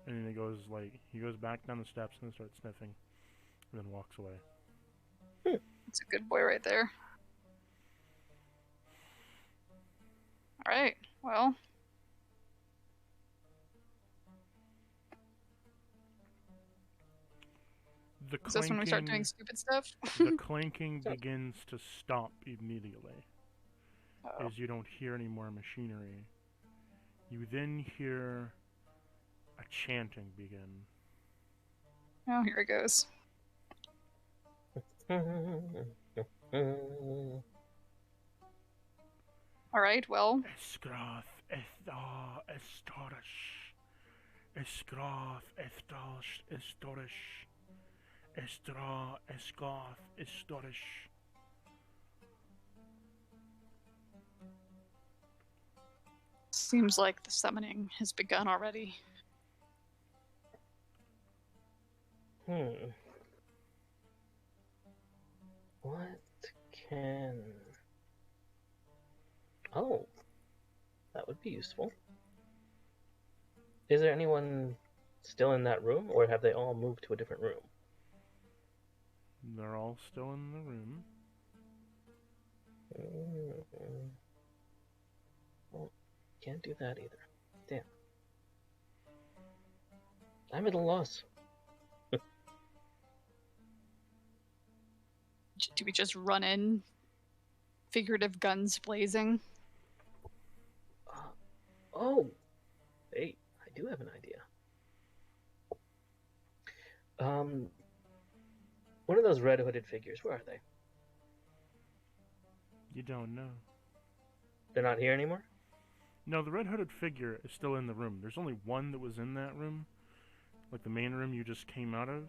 And then he goes back down the steps and starts sniffing, and then walks away. That's a good boy right there. Alright, well. Is this when we start doing stupid stuff? The clanking begins to stop immediately. Uh-oh. As you don't hear any more machinery. You then hear a chanting begin. Oh, here it goes. right, well. Esgroth, estorish. Esgroth, estorish. Estra, esgoth, estorish. Seems like the summoning has begun already. What can... Oh, that would be useful. Is there anyone still in that room, or have they all moved to a different room? They're all still in the room. Well, can't do that either. Damn. I'm at a loss. Do we just run in, figurative guns blazing? Oh! Hey, I do have an idea. One of those red hooded figures, where are they? You don't know. They're not here anymore? No, the red hooded figure is still in the room. There's only one that was in that room. Like the main room you just came out of.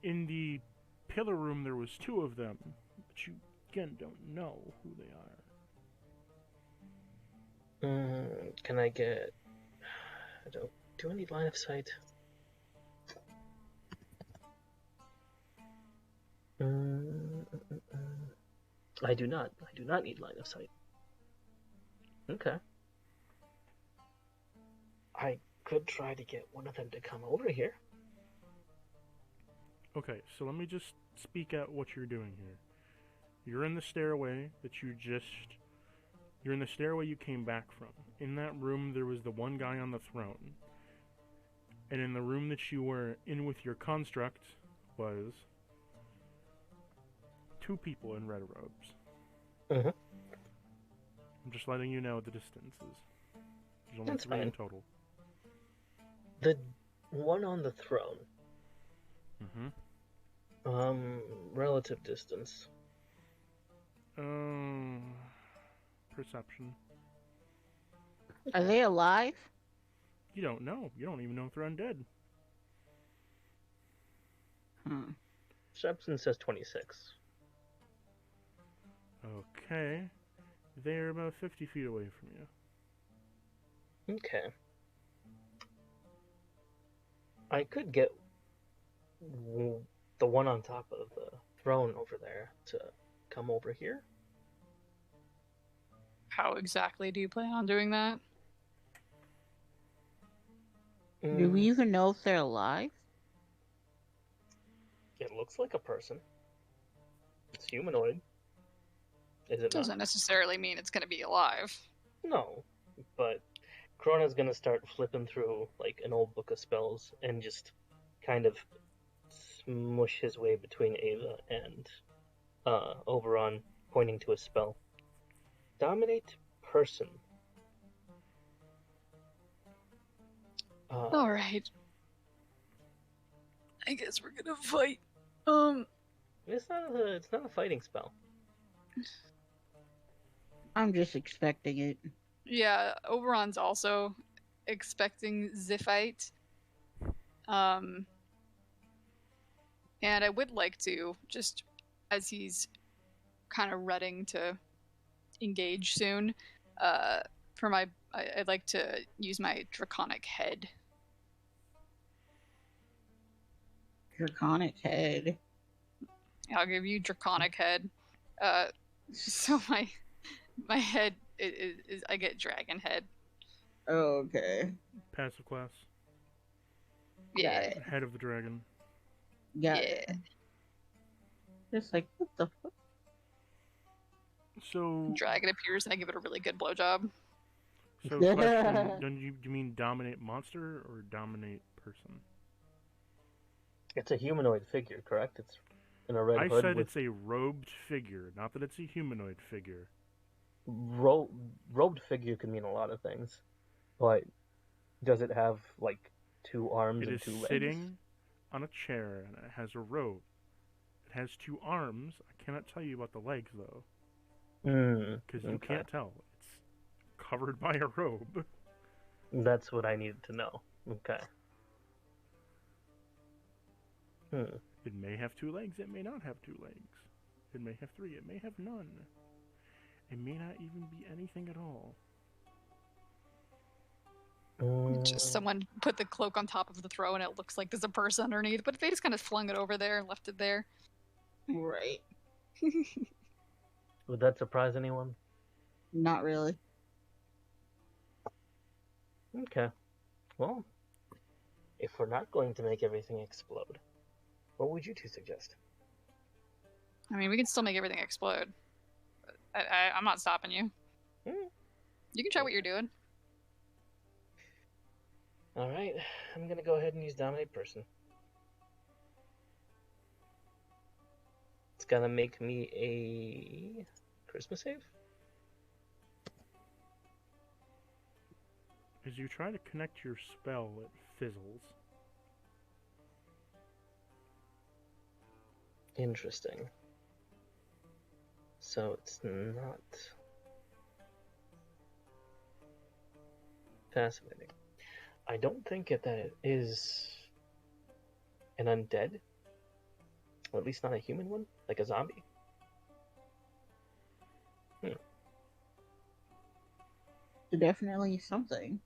In the pillar room there was two of them. But you, again, don't know who they are. Can I get... Do I need line of sight? I do not. I do not need line of sight. Okay. I could try to get one of them to come over here. Okay, so let me just speak out what you're doing here. You're in the stairway that you just... You're in the stairway you came back from. In that room there was the one guy on the throne. And in the room that you were in with your construct was... two people in red robes. Mm-hmm. I'm just letting you know the distances. There's only That's three in fine. total. The one on the throne. Relative distance. Perception. Are they alive? You don't know. You don't even know if they're undead. Perception says 26. Okay. They're about 50 feet away from you. Okay. I could get the one on top of the throne over there to come over here. How exactly do you plan on doing that? Do we even know if they're alive? It looks like a person. It's humanoid. Is it Doesn't not? necessarily mean it's going to be alive. No, but Corona's gonna start flipping through like an old book of spells and just kind of smush his way between Ava and Oberon, pointing to a spell. Dominate person. Alright. I guess we're gonna fight. It's not a fighting spell. I'm just expecting it. Yeah, Oberon's also expecting Ziphite. And I would like to, just as he's kind of readying to engage soon, I'd like to use my Draconic Head. Draconic Head. I'll give you Draconic Head. So my head is I get Dragon Head. Oh, okay. Passive class. Yeah. Head of the dragon. Got it. Just like, what the fuck? So... Dragon appears and I give it a really good blowjob. So, question, do you mean dominate monster or dominate person? It's a humanoid figure, correct? It's in a red hood. I said it's a robed figure, not that it's a humanoid figure. Robed figure can mean a lot of things, but does it have like two arms and two legs? It is sitting on a chair and it has a robe. It has two arms. I cannot tell you about the legs though. Because you can't tell. It's covered by a robe. That's what I needed to know. Okay. It may have 2 legs, it may not have 2 legs. It may have 3, it may have none. It may not even be anything at all. Just someone put the cloak on top of the throne and it looks like there's a person underneath, but they just kind of flung it over there and left it there. Right. Would that surprise anyone? Not really. Okay. Well, if we're not going to make everything explode, what would you two suggest? I mean, we can still make everything explode. I'm not stopping you. You can try what you're doing. Alright, I'm gonna go ahead and use Dominate Person. It's gonna make me a charisma save? As you try to connect your spell, it fizzles. Interesting. So it's not... Fascinating. I don't think that it is an undead, or at least not a human one, like a zombie. Definitely something.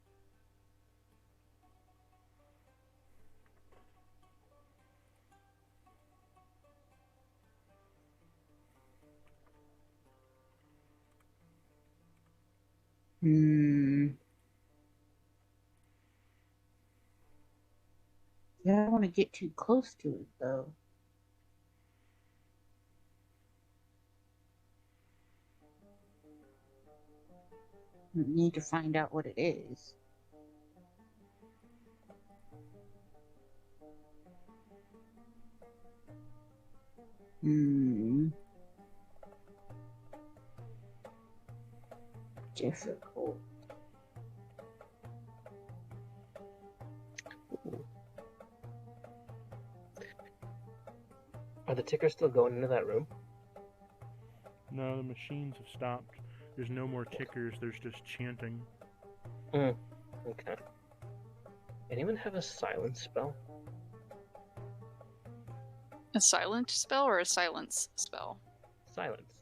Yeah, I don't want to get too close to it, though. We need to find out what it is. Difficult. Are the tickers still going into that room? No, the machines have stopped. There's no more tickers, there's just chanting. Okay. Anyone have a silence spell? A silent spell or a silence spell? Silence.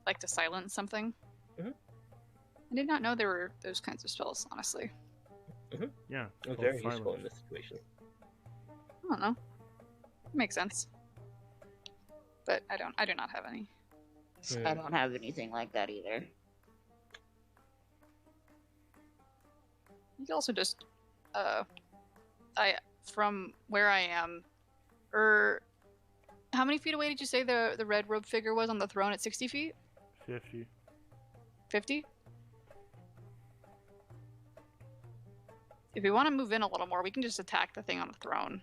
Like to silence something? I did not know there were those kinds of spells, honestly. Yeah. It's very useful in this situation. I don't know. Makes sense. But I do not have any. I don't have anything like that either. You can also just from where I am, how many feet away did you say the red robe figure was on the throne? At 60 feet? 50. 50? If we want to move in a little more, we can just attack the thing on the throne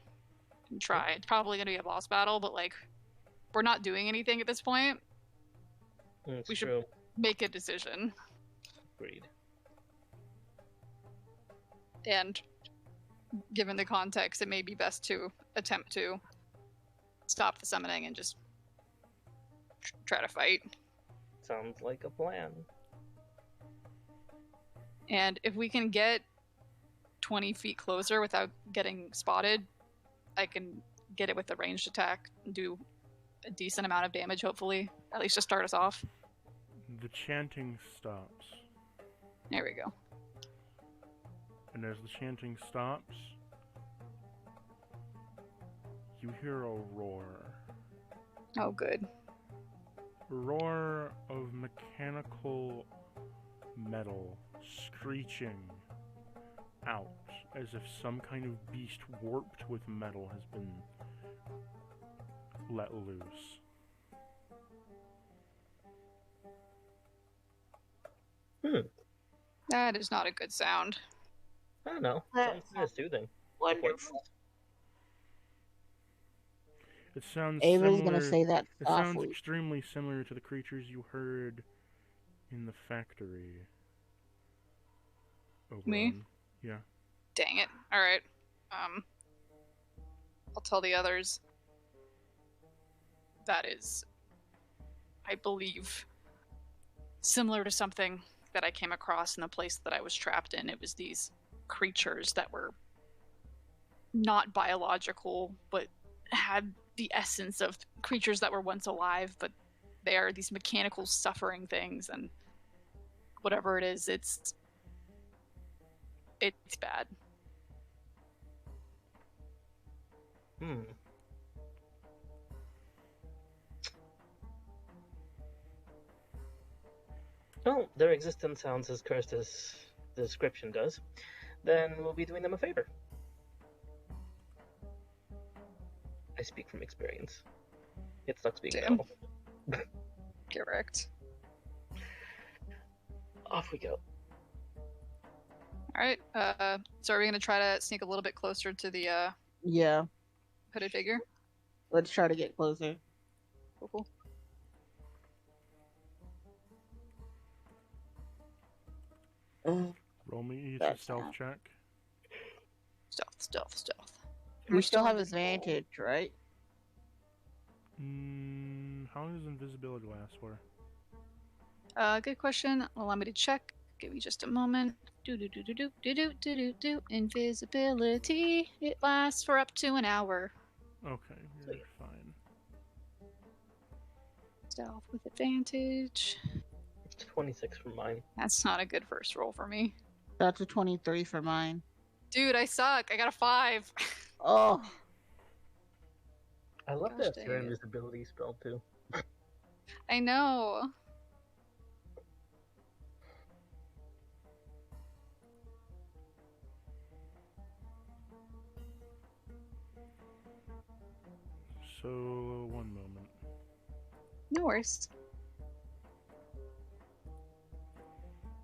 and try. It's probably going to be a boss battle, but like, we're not doing anything at this point. We should make a decision. Agreed. And given the context, it may be best to attempt to stop the summoning and just try to fight. Sounds like a plan. And if we can get 20 feet closer without getting spotted, I can get it with a ranged attack and do a decent amount of damage, hopefully. At least to start us off. The chanting stops. There we go. And as the chanting stops, you hear a roar. Oh, good. A roar of mechanical metal screeching out as if some kind of beast warped with metal has been let loose. That is not a good sound. I don't know. Sounds kind of soothing. Wonderful. It sounds Ava's similar. gonna say that It sounds softly. extremely similar to the creatures you heard in the factory. Me? Oberon. Yeah. Dang it. Alright. I'll tell the others. That is, I believe, similar to something that I came across in the place that I was trapped in. It was these creatures that were not biological, but had the essence of creatures that were once alive, but they are these mechanical suffering things, and whatever it is, it's bad. Well, their existence sounds as cursed as the description does. Then we'll be doing them a favor. I speak from experience. It sucks being metal. Correct. Off we go. Alright, so are we gonna try to sneak a little bit closer to the Yeah. hooded figure? Let's try to get closer. Cool. Roll me a stealth check. Stealth. We still have advantage, right? How long does invisibility last for? Good question. Allow me to check. Give me just a moment. Invisibility. It lasts for up to an hour. Okay, you're fine. Stealth with advantage. 26 for mine. That's not a good first roll for me. That's a 23 for mine. Dude, I suck. I got a 5. Oh. I love Gosh, that your dang it. invisibility spell too. I know. So, one moment. No worries.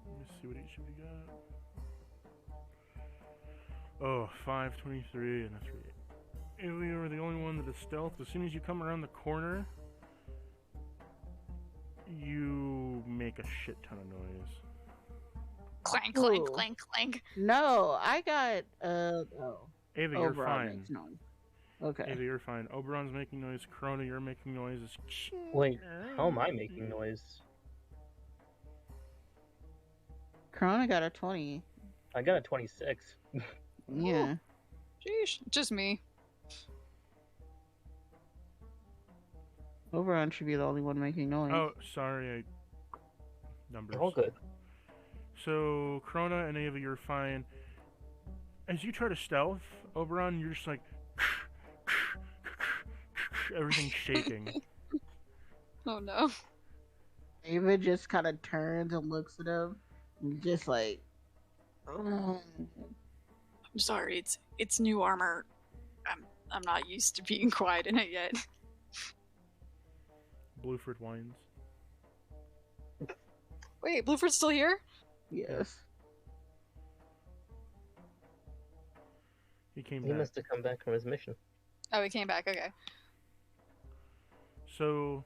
Let me see what each of you got. Oh, 5, 23, and a 3. You are the only one that is stealth. As soon as you come around the corner, you make a shit ton of noise. Clank, Ooh. clank, clank, clank. No, I got Ava, you're Oberon fine. makes noise. Okay. Ava, you're fine. Oberon's making noise. Corona, you're making noise. Wait, how am I making noise? Corona got a 20. I got a 26. Yeah. Jeez, just me. Oberon should be the only one making noise. Oh, sorry. Numbers. All good. So, Corona and Ava, you're fine. As you try to stealth, Oberon, you're just like... everything's shaking. Oh no. Ava just kind of turns and looks at him, and just like, I'm sorry. It's new armor. I'm not used to being quiet in it yet. Blueford whines. Wait, Blueford's still here? yes. He came He back. must have come back from his mission. Oh, he came back. Okay. So,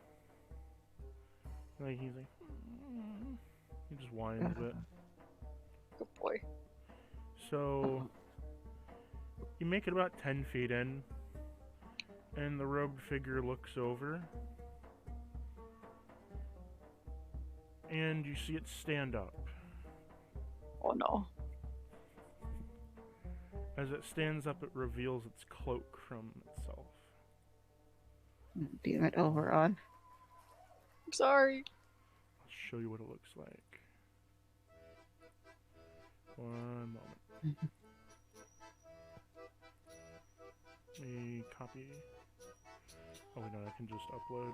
like, he's like... he just whines a bit. Good boy. So, you make it about 10 feet in, and the robed figure looks over, and you see it stand up. Oh no. As it stands up, it reveals its cloak from itself. Damn it, Oberon. I'm sorry. I'll show you what it looks like. One moment. A copy. Oh wait, no, I can just upload.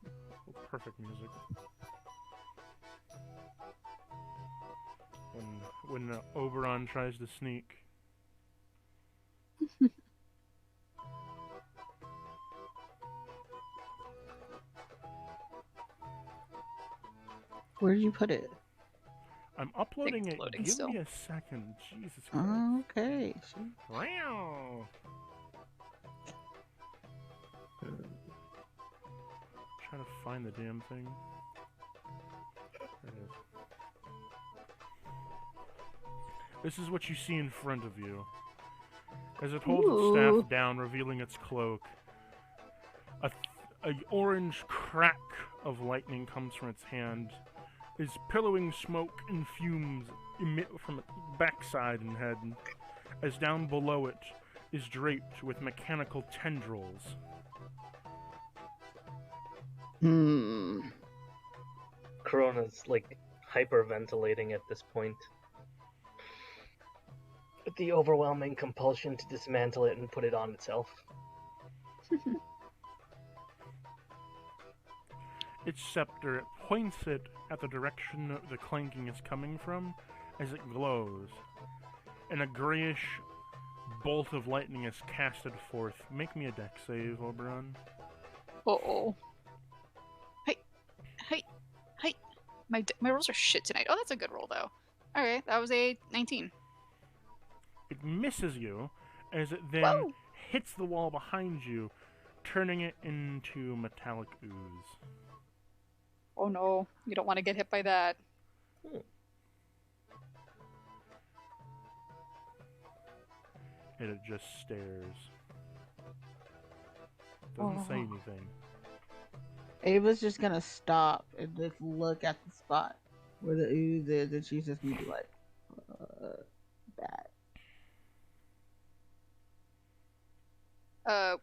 Oh, perfect music. When Oberon tries to sneak. Where did you put it? I'm uploading it's it. loading Give still. me a second. Jesus Christ. Okay. Wow. Trying to find the damn thing. There it is. This is what you see in front of you. As it holds its Ooh. staff down, revealing its cloak. An orange crack of lightning comes from its hand, as pillowing smoke and fumes emit from its backside and head, as down below it is draped with mechanical tendrils. Corona's, like, hyperventilating at this point. With the overwhelming compulsion to dismantle it and put it on itself. Its scepter, it points it at the direction the clanking is coming from as it glows, and a grayish bolt of lightning is casted forth. Make me a dex save, Oberon. Uh-oh. Hey. My rolls are shit tonight. Oh, that's a good roll, though. Alright, that was a 19. It misses you as it then Whoa. hits the wall behind you, turning it into metallic ooze. Oh no, you don't want to get hit by that. And it just stares. Doesn't say anything. Ava's just gonna stop and just look at the spot where the ooze is, and she's just gonna be like, that.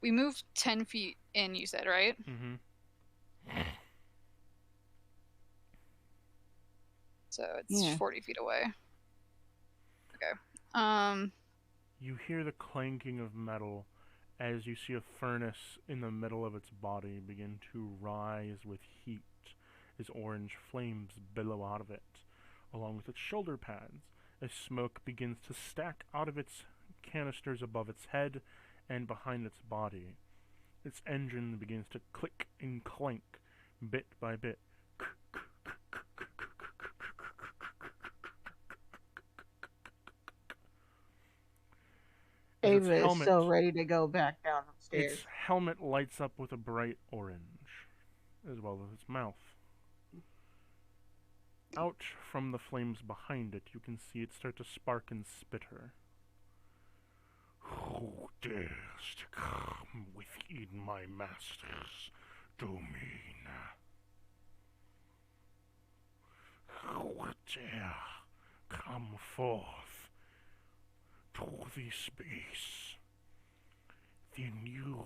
We moved 10 feet in, you said, right? Mm-hmm. So it's 40 feet away. Okay. You hear the clanking of metal as you see a furnace in the middle of its body begin to rise with heat as orange flames billow out of it, along with its shoulder pads, as smoke begins to stack out of its canisters above its head and behind its body. Its engine begins to click and clank, bit by bit. Ava is so ready to go back down the stairs. Its helmet lights up with a bright orange, as well as its mouth. Out from the flames behind it, you can see it start to spark and spitter. Who dares to come within my master's domain? Who dare come forth to this space? Then you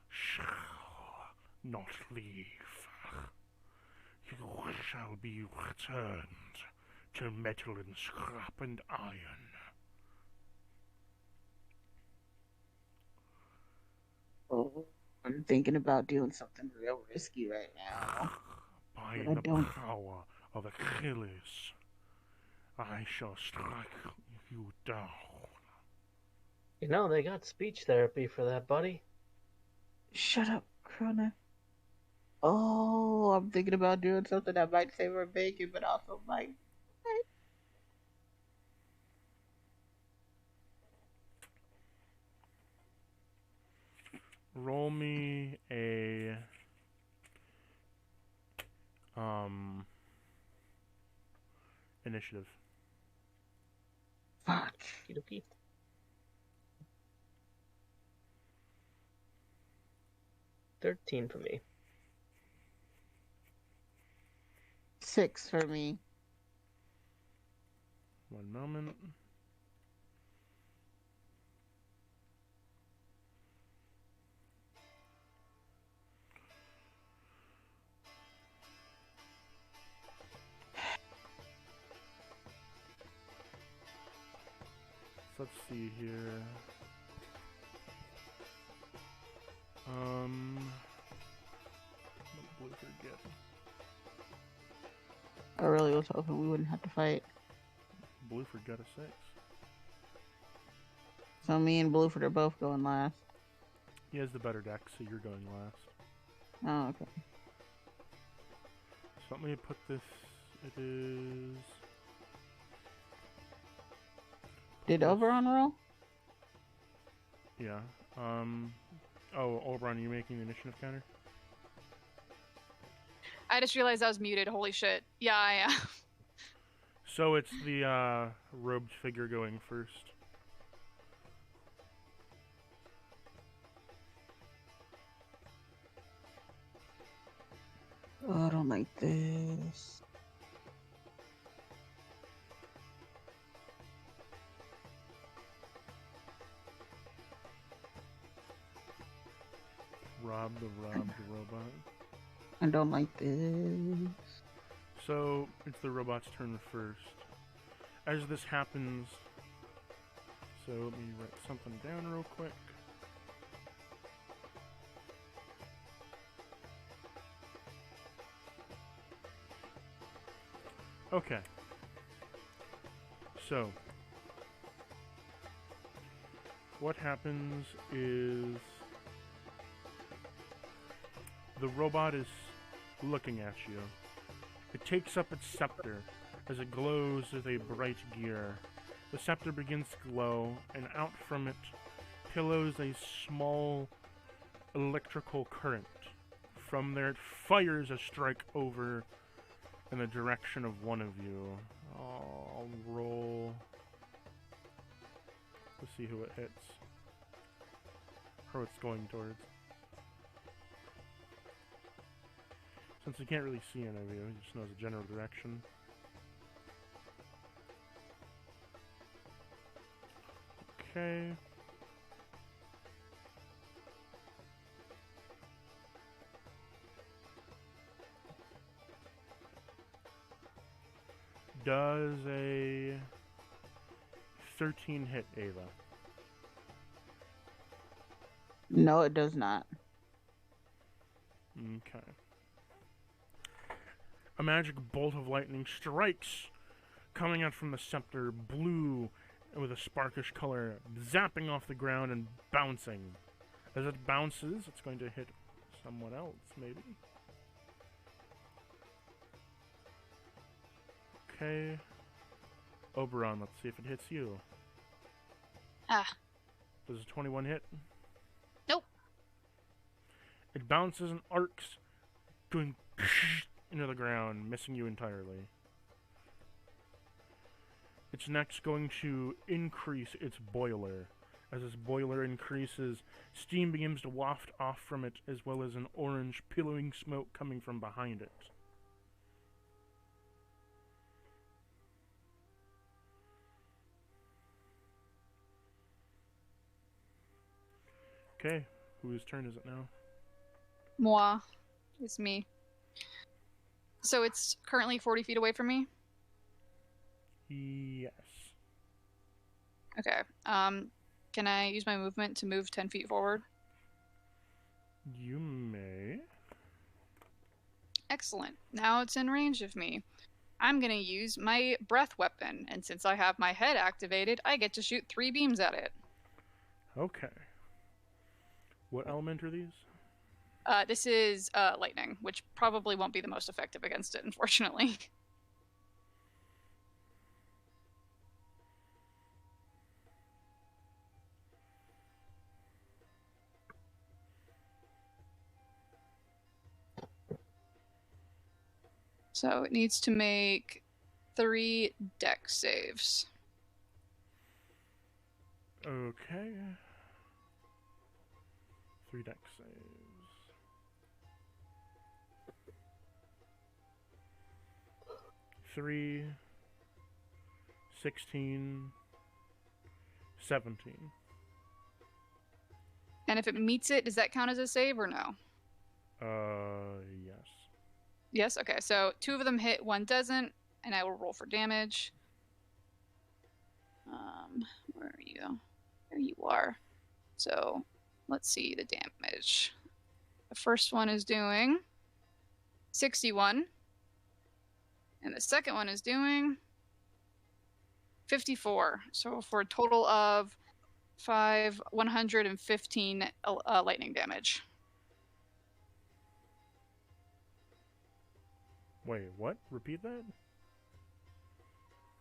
shall not leave. You shall be returned to metal and scrap and iron. Oh, I'm thinking about doing something real risky right now. By the power of Achilles, I shall strike you down. You know, they got speech therapy for that, buddy. Shut up, Krona. Oh, I'm thinking about doing something that might save her bacon, but also might. Roll me a initiative. Fuck. Okie 13 for me. 6 for me. One moment. Let's see here. What did Blue get? I really was hoping we wouldn't have to fight. Blueford got a 6. So me and Blueford are both going last. He has the better deck, so you're going last. Oh, okay. So let me put this. It is. Did Oberon roll? Yeah. Oh, Oberon, are you making the initiative counter? I just realized I was muted. Holy shit. Yeah, I am. So it's the robed figure going first. Oh, I don't like this. Rob the robot. I don't like this. So, it's the robot's turn first. As this happens... So, let me write something down real quick. Okay. So, what happens is the robot is looking at you. It takes up its scepter as it glows with a bright gear. The scepter begins to glow, and out from it pillows a small electrical current. From there, it fires a strike over in the direction of one of you. I'll roll. Let's see who it hits. Or it's going towards. Since you can't really see any of you, he just knows the general direction. Okay. Does a 13 hit Ava? No, it does not. Okay. A magic bolt of lightning strikes, coming out from the scepter, blue with a sparkish color, zapping off the ground and bouncing. As it bounces, it's going to hit someone else, maybe. Okay. Oberon, let's see if it hits you. Ah. Does a 21 hit? Nope. It bounces and arcs, going into the ground, missing you entirely. It's next going to increase its boiler. As this boiler increases, steam begins to waft off from it, as well as an orange pillowing smoke coming from behind it. Okay, whose turn is it now? Moi. It's me. So it's currently 40 feet away from me? Yes. Okay. Can I use my movement to move 10 feet forward? You may. Excellent. Now it's in range of me. I'm going to use my breath weapon, and since I have my head activated, I get to shoot 3 beams at it. Okay. What element are these? This is lightning, which probably won't be the most effective against it, unfortunately. So it needs to make 3 dex saves. Okay. 3 dex saves. 3, 16, 17. And if it meets it, does that count as a save or no? Yes. Yes? Okay, so 2 of them hit, 1 doesn't, and I will roll for damage. Where are you? There you are. So, let's see the damage. The first one is doing 61. And the second one is doing 54. So for a total of 115 lightning damage. Wait, what? Repeat that? I'm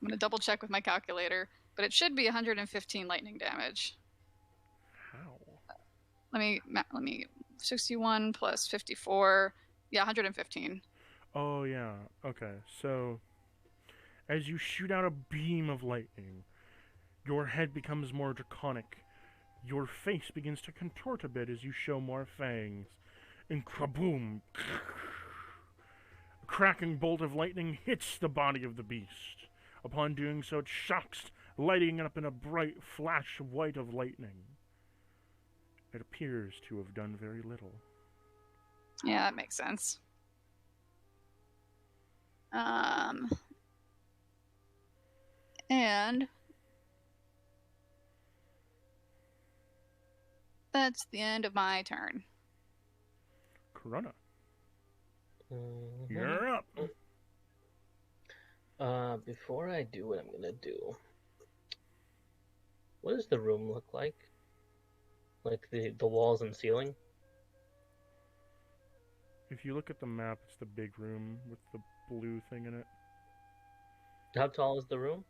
going to double check with my calculator, but it should be 115 lightning damage. How? Let me 61 plus 54. Yeah, 115. Oh, yeah. Okay, so as you shoot out a beam of lightning, your head becomes more draconic. Your face begins to contort a bit as you show more fangs. And kaboom! cracking bolt of lightning hits the body of the beast. Upon doing so, it shocks, lighting up in a bright flash of white of lightning. It appears to have done very little. Yeah, that makes sense. And that's the end of my turn. Corona, Mm-hmm. you're up. Before I do what I'm gonna do, what does the room look like? Like the walls and ceiling? If you look at the map, it's the big room with the blue thing in it. How tall is the room?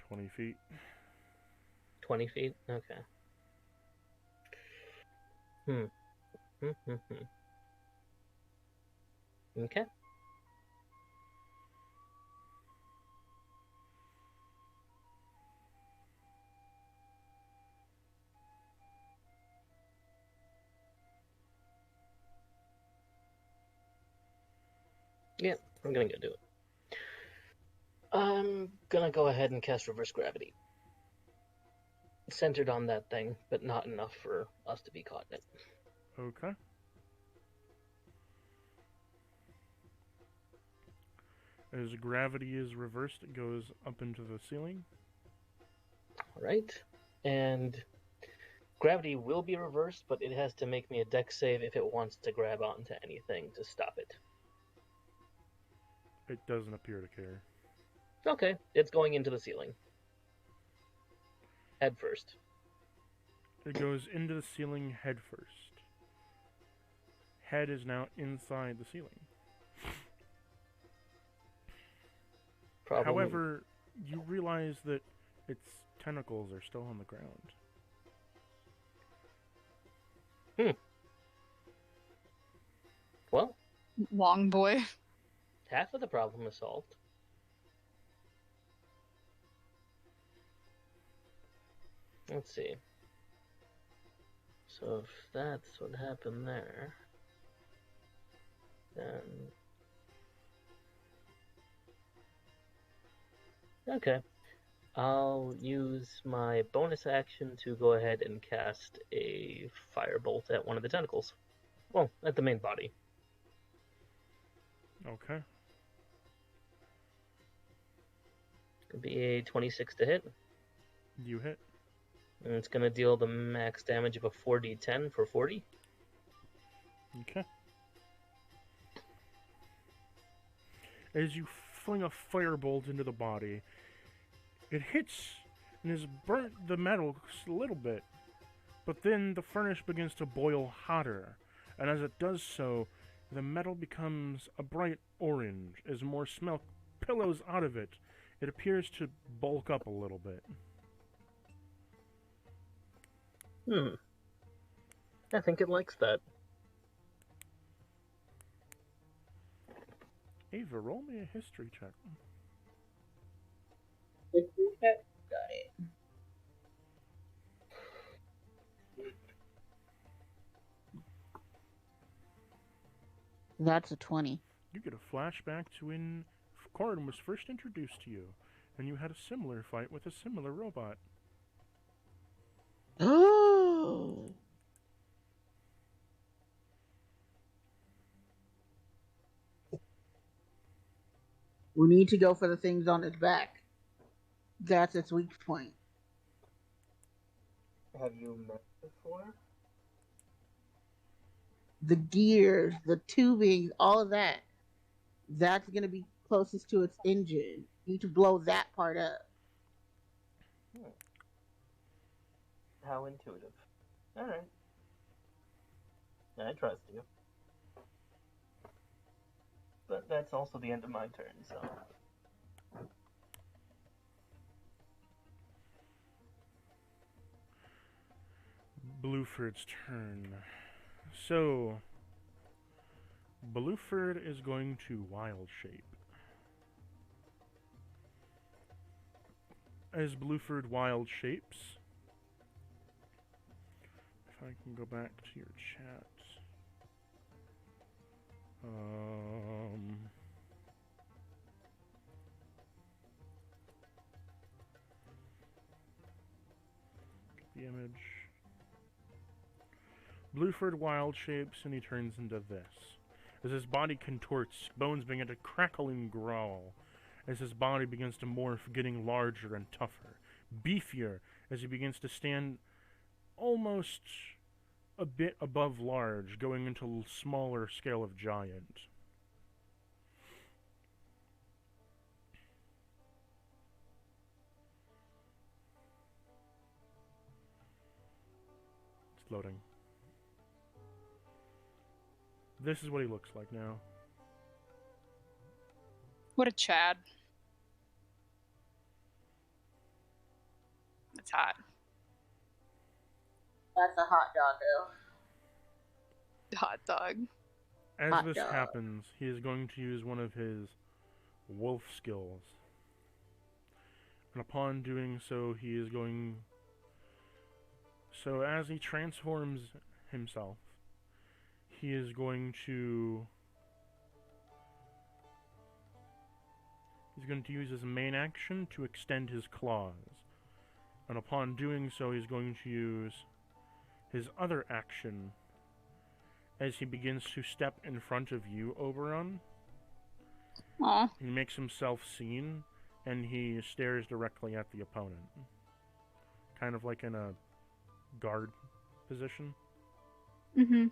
20 feet. 20 feet? Okay. Okay. Yeah, I'm gonna go do it. I'm gonna go ahead and cast reverse gravity. Centered on that thing, but not enough for us to be caught in it. Okay. As gravity is reversed, it goes up into the ceiling. Alright. And gravity will be reversed, but it has to make me a dex save if it wants to grab onto anything to stop it. It doesn't appear to care. Okay, it's going into the ceiling. Head first. It goes into the ceiling head first. Head is now inside the ceiling. Problem. However, you realize that its tentacles are still on the ground. Well, Long boy. half of the problem is solved. Let's see. So if that's what happened there, then... Okay. I'll use my bonus action to go ahead and cast a firebolt at one of the tentacles. Well, at the main body. Okay. Could be a 26 to hit. You hit. And it's going to deal the max damage of a 4d10 for 40. Okay. As you fling a firebolt into the body, it hits and has burnt the metal a little bit, but then the furnace begins to boil hotter, and as it does so, the metal becomes a bright orange as more smoke pillows out of it. It appears to bulk up a little bit. I think it likes that. Ava, roll me a history check. Got it. That's a 20. You get a flashback to when Corin was first introduced to you, and you had a similar fight with a similar robot. Oh. We need to go for the things on its back. That's its weak point. Have you met before? The gears, the tubing, all of that. That's going to be closest to its engine. You need to blow that part up. How intuitive. Alright. I trust you. But that's also the end of my turn, so... Blueford's turn. So, Blueford is going to wild shape. As Blueford wild shapes, if I can go back to your chat. The image. Blueford wild shapes and he turns into this. As his body contorts, bones begin to crackle and growl. As his body begins to morph, getting larger and tougher. Beefier, as he begins to stand almost a bit above large, going into a smaller scale of giant. It's loading. This is what he looks like now. What a Chad. It's hot. That's a hot dog, though. Hot dog. As Hot this dog. happens, he is going to use one of his wolf skills. And upon doing so, he is going... So as he transforms himself, he is going to... He's going to use his main action to extend his claws. And upon doing so, he's going to use his other action as he begins to step in front of you, Oberon. Aw. He makes himself seen, and he stares directly at the opponent. Kind of like in a guard position. Mm-hmm.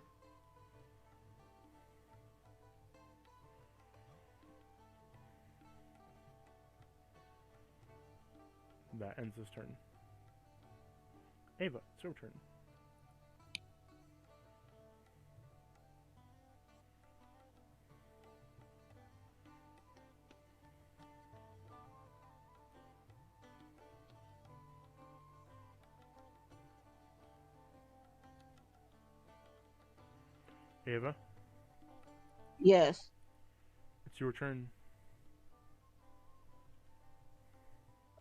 That ends his turn. Ava, it's your turn. Ava, Yes. it's your turn.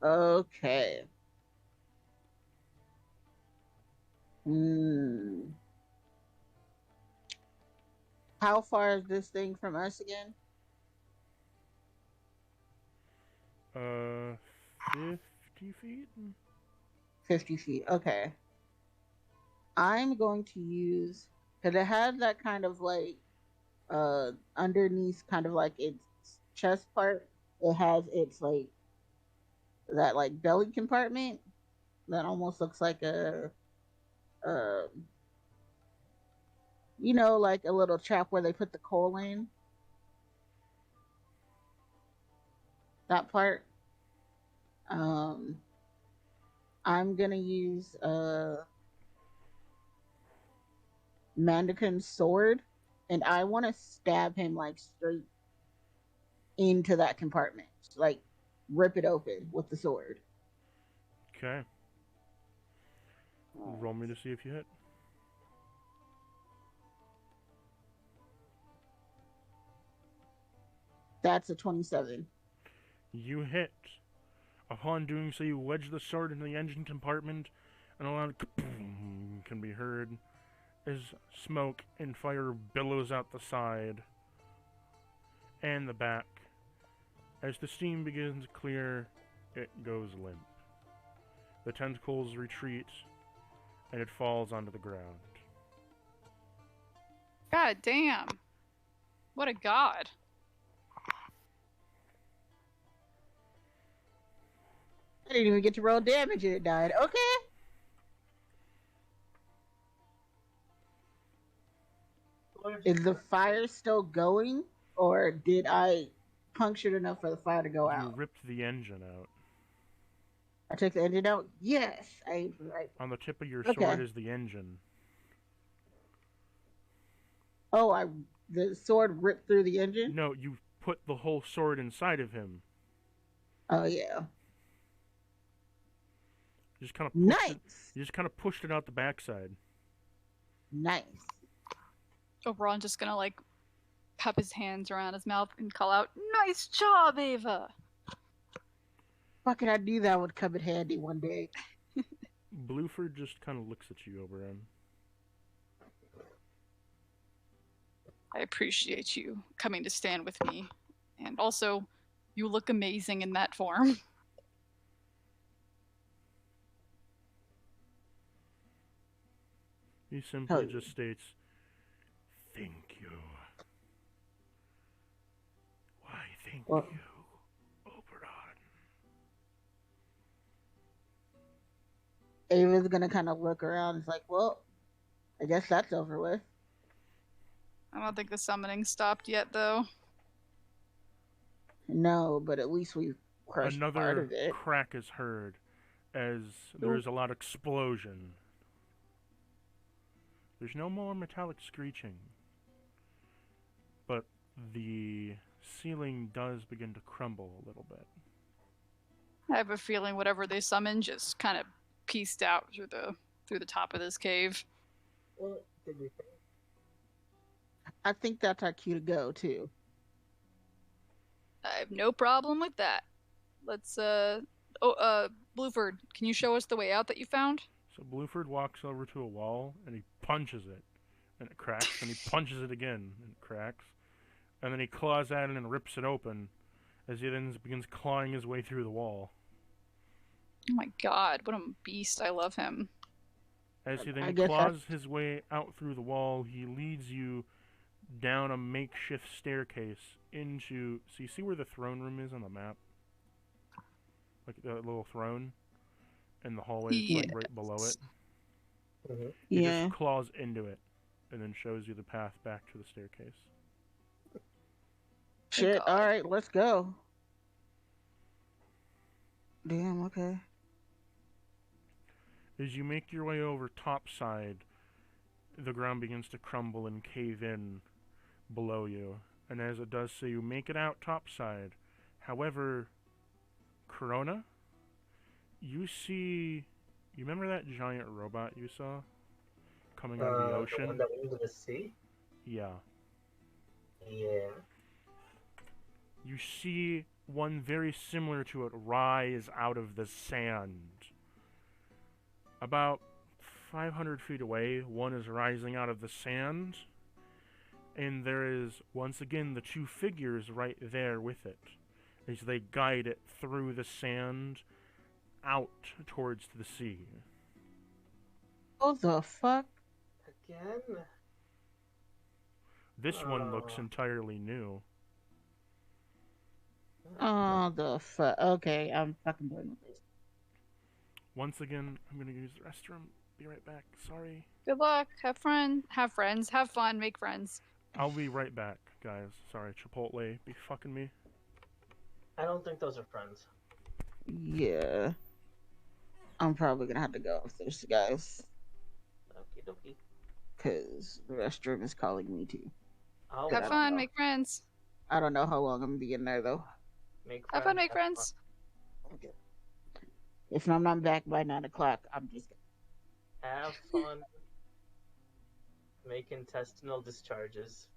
Okay. How far is this thing from us again? 50 feet? 50 feet. Okay. I'm going to use, because it has that kind of like underneath kind of like its chest part, it has its like that like belly compartment that almost looks like a you know, like a little trap where they put the coal in. That part. I'm gonna use Mandakin's sword, and I want to stab him like straight into that compartment, like rip it open with the sword. Okay. Roll me to see if you hit. That's a 27. You hit. Upon doing so, you wedge the sword into the engine compartment, and a loud kaboom can be heard as smoke and fire billows out the side and the back. As the steam begins to clear, it goes limp. The tentacles retreat, and it falls onto the ground. God damn. What a god. I didn't even get to roll damage and it died. Okay. Is the fire still going, or did I puncture it enough for the fire to go You out? ripped the engine out. I took the engine out? Yes. Right. On the tip of your Okay. sword is the engine. Oh, the sword ripped through the engine? No, you put the whole sword inside of him. Oh, yeah. You just kind of Nice. You just kind of pushed it out the backside. Nice. Oberon's just gonna like cup his hands around his mouth and call out, "Nice job, Ava!" Fucking, I knew that would come in handy one day. Blueford just kind of looks at you, Oberon. I appreciate you coming to stand with me. And also, you look amazing in that form. He simply just states, "Thank you." Why, thank you, Oberon. Ava's gonna kind of look around. It's like, well, I guess that's over with. I don't think the summoning stopped yet, though. No, but at least we crushed part Another of it. crack is heard as there's a lot of explosion. There's no more metallic screeching, but the ceiling does begin to crumble a little bit. I have a feeling whatever they summoned just kind of pieced out through the top of this cave. What did we think? I think that's our cue to go too. I have no problem with that. Let's Blueford, can you show us the way out that you found? So Blueford walks over to a wall and he punches it, and it cracks, and he punches it again, and it cracks, and then he claws at it and rips it open, as he then begins clawing his way through the wall. Oh my god, what a beast. I love him. As he then claws his way out through the wall, he leads you down a makeshift staircase into... So you see where the throne room is on the map? Like the little throne? And the hallway is like right below it. Mm-hmm. He just claws into it and then shows you the path back to the staircase. Shit, alright, let's go. Damn, okay. As you make your way over topside, the ground begins to crumble and cave in below you. And as it does so, you make it out topside. However, Corona, you see... You remember that giant robot you saw? Coming out of the ocean? The one that went into the sea? Yeah. Yeah. You see one very similar to it rise out of the sand. About 500 feet away, one is rising out of the sand, and there is, once again, the two figures right there with it, as they guide it through the sand out towards the sea. What the fuck? Again? This one looks entirely new. Oh, the fuck. Okay, I'm fucking done with this. Once again, I'm gonna use the restroom. Be right back. Sorry. Good luck. Have fun. Have friends. Have fun. Make friends. I'll be right back, guys. Sorry, Chipotle. Be fucking me. I don't think those are friends. Yeah. I'm probably gonna have to go upstairs, guys. Okie dokie. Because the restroom is calling me too. Have fun. Make friends. I don't know how long I'm gonna be in there, though. Have fun. Make friends. Okay. If I'm not back by 9 o'clock, I'm just... Have fun. Make intestinal discharges.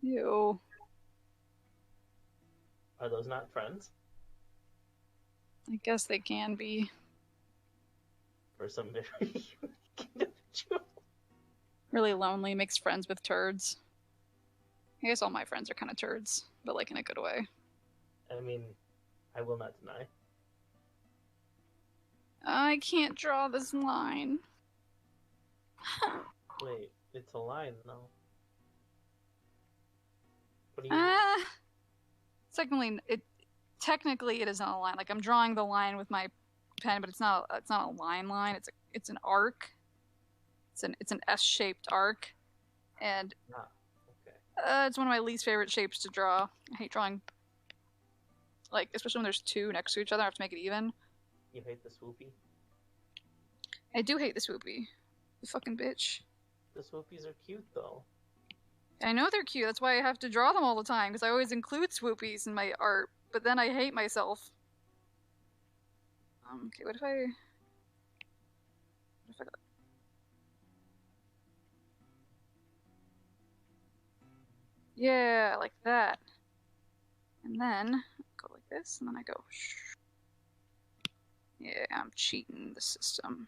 Ew. Are those not friends? I guess they can be. For some very unique individual. Really lonely, makes friends with turds. I guess all my friends are kind of turds, but like in a good way. I mean, I will not deny. I can't draw this line. Wait, it's a line, though. What do you Technically it isn't a line. Like I'm drawing the line with my pen, but it's not a line. It's an arc. It's an S-shaped arc, and okay. It's one of my least favorite shapes to draw. I hate drawing, like especially when there's two next to each other. I have to make it even. You hate the swoopy? I do hate the swoopy. The fucking bitch. The swoopies are cute, though. I know they're cute. That's why I have to draw them all the time, because I always include swoopies in my art, but then I hate myself. Okay, what if I... Yeah, like that. And then, go like this, and then I go... Yeah, I'm cheating the system.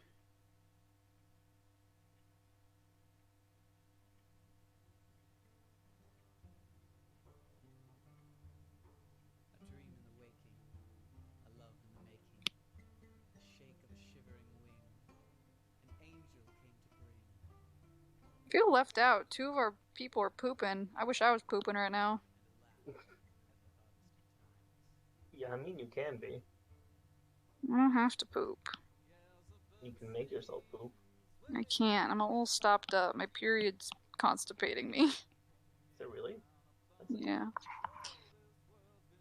feel left out. 2 of our people are pooping. I wish I was pooping right now. Yeah, I mean, you can be. I don't have to poop. You can make yourself poop. I can't. I'm a little stopped up. My period's constipating me. Is it really? Yeah.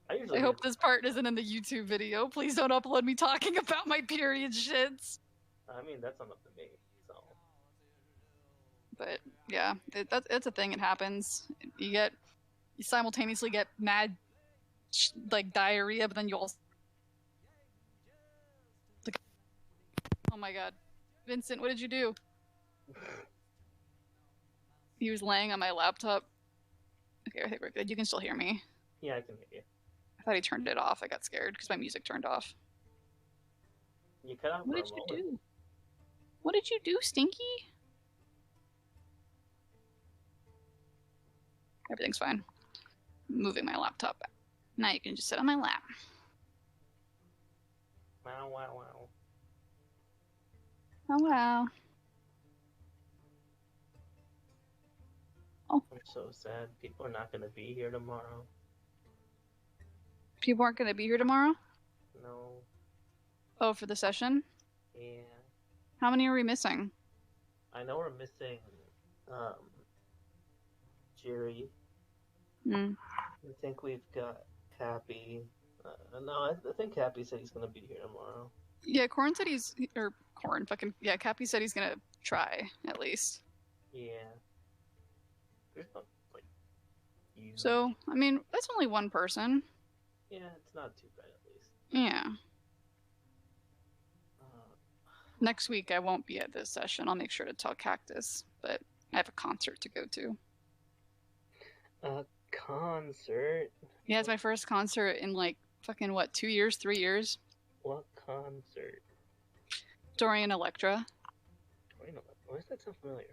I hope this part isn't in the YouTube video. Please don't upload me talking about my period shits. I mean, that's not up to me, so. But yeah, it's a thing. It happens. You simultaneously get mad, like diarrhea, but then you also. Oh my god, Vincent, what did you do? He was laying on my laptop. Okay, I think we're good. You can still hear me. Yeah, I can hear you. I thought he turned it off. I got scared because my music turned off. You cut out. What did you do? What did you do, Stinky? Everything's fine. I'm moving my laptop back. Now you can just sit on my lap. Wow, wow, wow. Oh, wow. Oh. I'm so sad. People are not going to be here tomorrow. People aren't going to be here tomorrow? No. Oh, for the session? Yeah. How many are we missing? I know we're missing, Jerry. Hmm. I think we've got Cappy. No, I think Cappy said he's going to be here tomorrow. Yeah, Corn said Cappy said he's going to try, at least. Yeah. There's not, like, you. So, I mean, that's only one person. Yeah, it's not too bad, at least. Yeah. Next week, I won't be at this session. I'll make sure to tell Cactus, but I have a concert to go to. A concert? Yeah, it's my first concert in, like, fucking, 2 years, 3 years? What concert? Dorian Electra. Dorian Electra? Why does that sound familiar?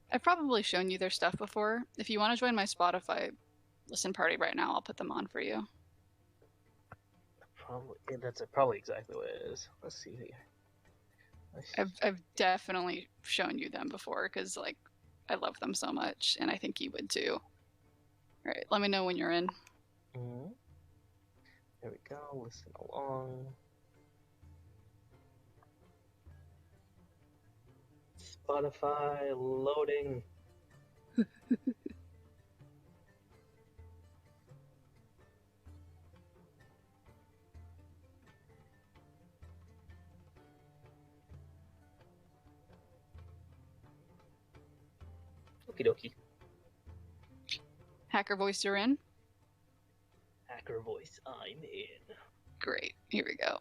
I've probably shown you their stuff before. If you want to join my Spotify listen party right now, I'll put them on for you. That's probably exactly what it is. Let's see here. I've definitely shown you them before because, like, I love them so much, and I think you would too. All right, let me know when you're in. Mm-hmm. There we go. Listen along. Spotify loading. Okie dokie. Hacker voice, you're in? Hacker voice, I'm in. Great. Here we go.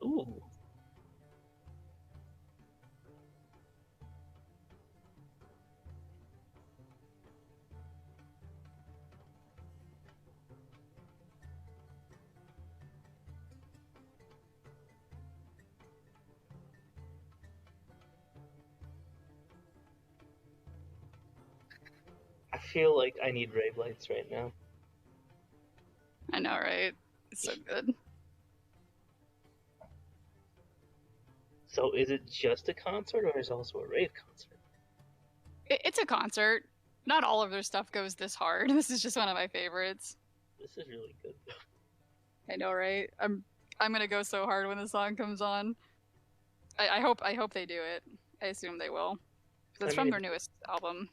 Ooh. I feel like I need rave lights right now. I know, right? It's so good. So is it just a concert or is it also a rave concert? It's a concert. Not all of their stuff goes this hard. This is just one of my favorites. This is really good. I know, right? I'm gonna go so hard when the song comes on. I hope they do it. I assume they will. It's from their newest album.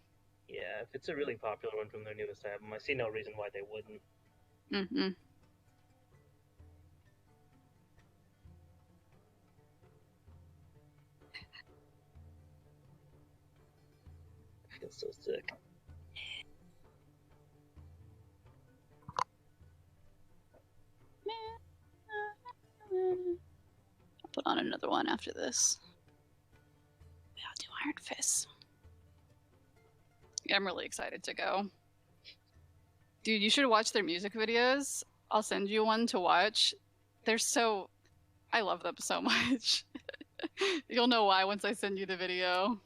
Yeah, if it's a really popular one from their newest album, I see no reason why they wouldn't. Mm-hmm. I feel so sick. I'll put on another one after this. I'll do Iron Fist. Yeah, I'm really excited to go. Dude, you should watch their music videos. I'll send you one to watch. I love them so much. You'll know why once I send you the video.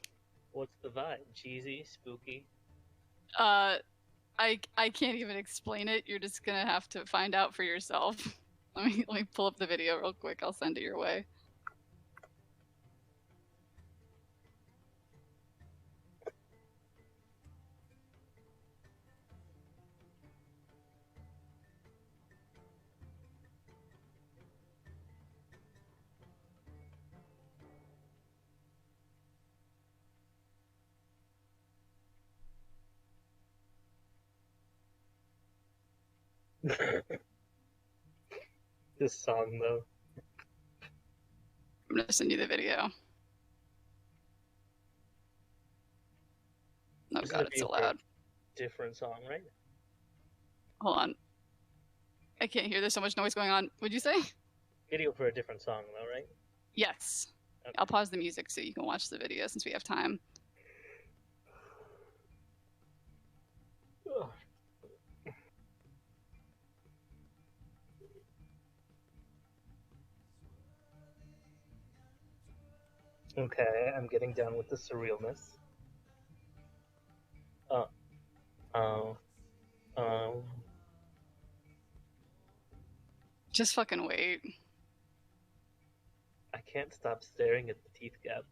What's the vibe? Cheesy? Spooky? I I can't even explain it. You're just gonna have to find out for yourself. Let me pull up the video real quick. I'll send it your way. This song, though. I'm gonna send you the video. Oh god, it's so loud. Different song, right? Hold on. I can't hear. There's so much noise going on. What'd you say? Video for a different song, though, right? Yes. Okay. I'll pause the music so you can watch the video since we have time. Ugh. Okay, I'm getting down with the surrealness. Just fucking wait. I can't stop staring at the teeth gap.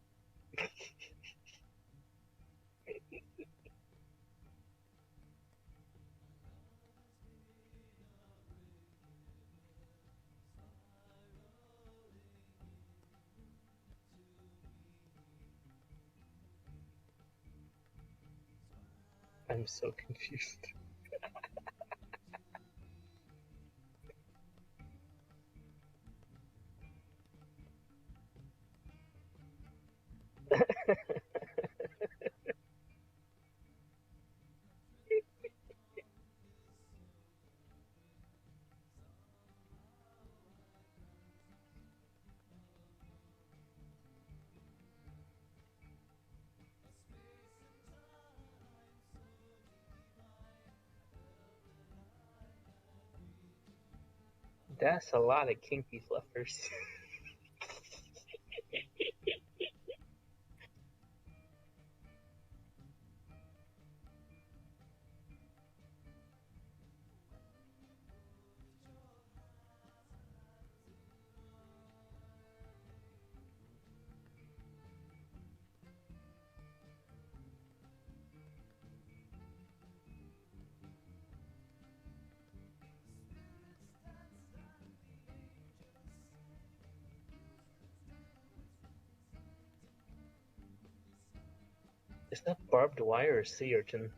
I'm so confused. That's a lot of kinky fluffers. Is that barbed wire or sea urchin?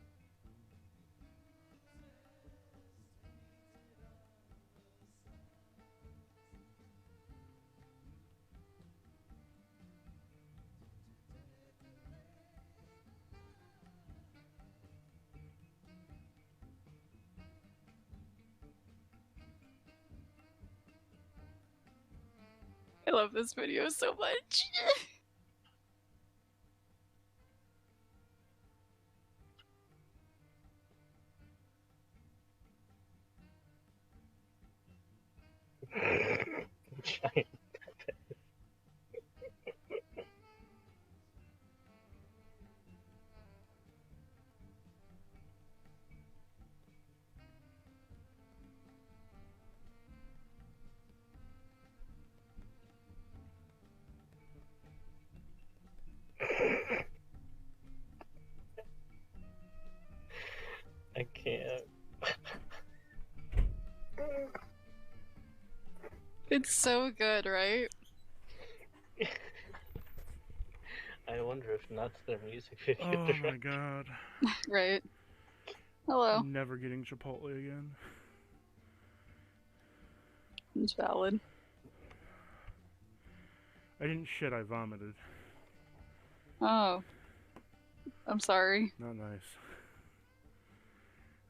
I love this video so much. Giant. I can't. It's so good, right? I wonder if that's their music video. Oh my god. Right. Hello. I'm never getting Chipotle again. It's valid. I didn't shit, I vomited. Oh. I'm sorry. Not nice.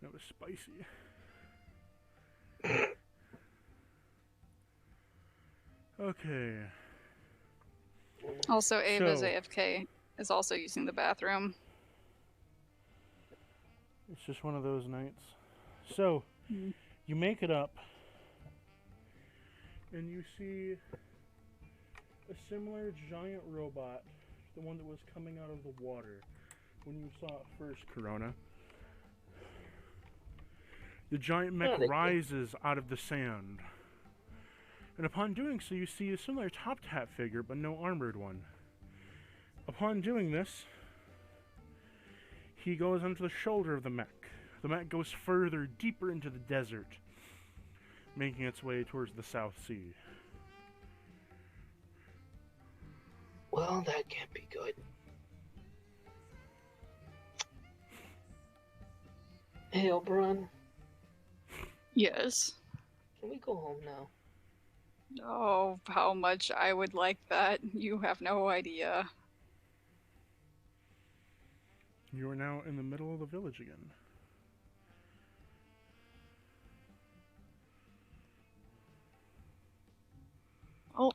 That was spicy. Okay. Also, Ava's So- AFK is also using the bathroom. It's just one of those nights. So, you make it up, and you see a similar giant robot, the one that was coming out of the water when you saw it first, Corona. The giant mech they rises out of the sand. And upon doing so, you see a similar top hat figure, but no armored one. Upon doing this, he goes onto the shoulder of the mech. The mech goes further, deeper into the desert, making its way towards the South Sea. Well, that can't be good. Hey, Oberon, Yes. can we go home now? Oh, how much I would like that. You have no idea. You are now in the middle of the village again. Oh,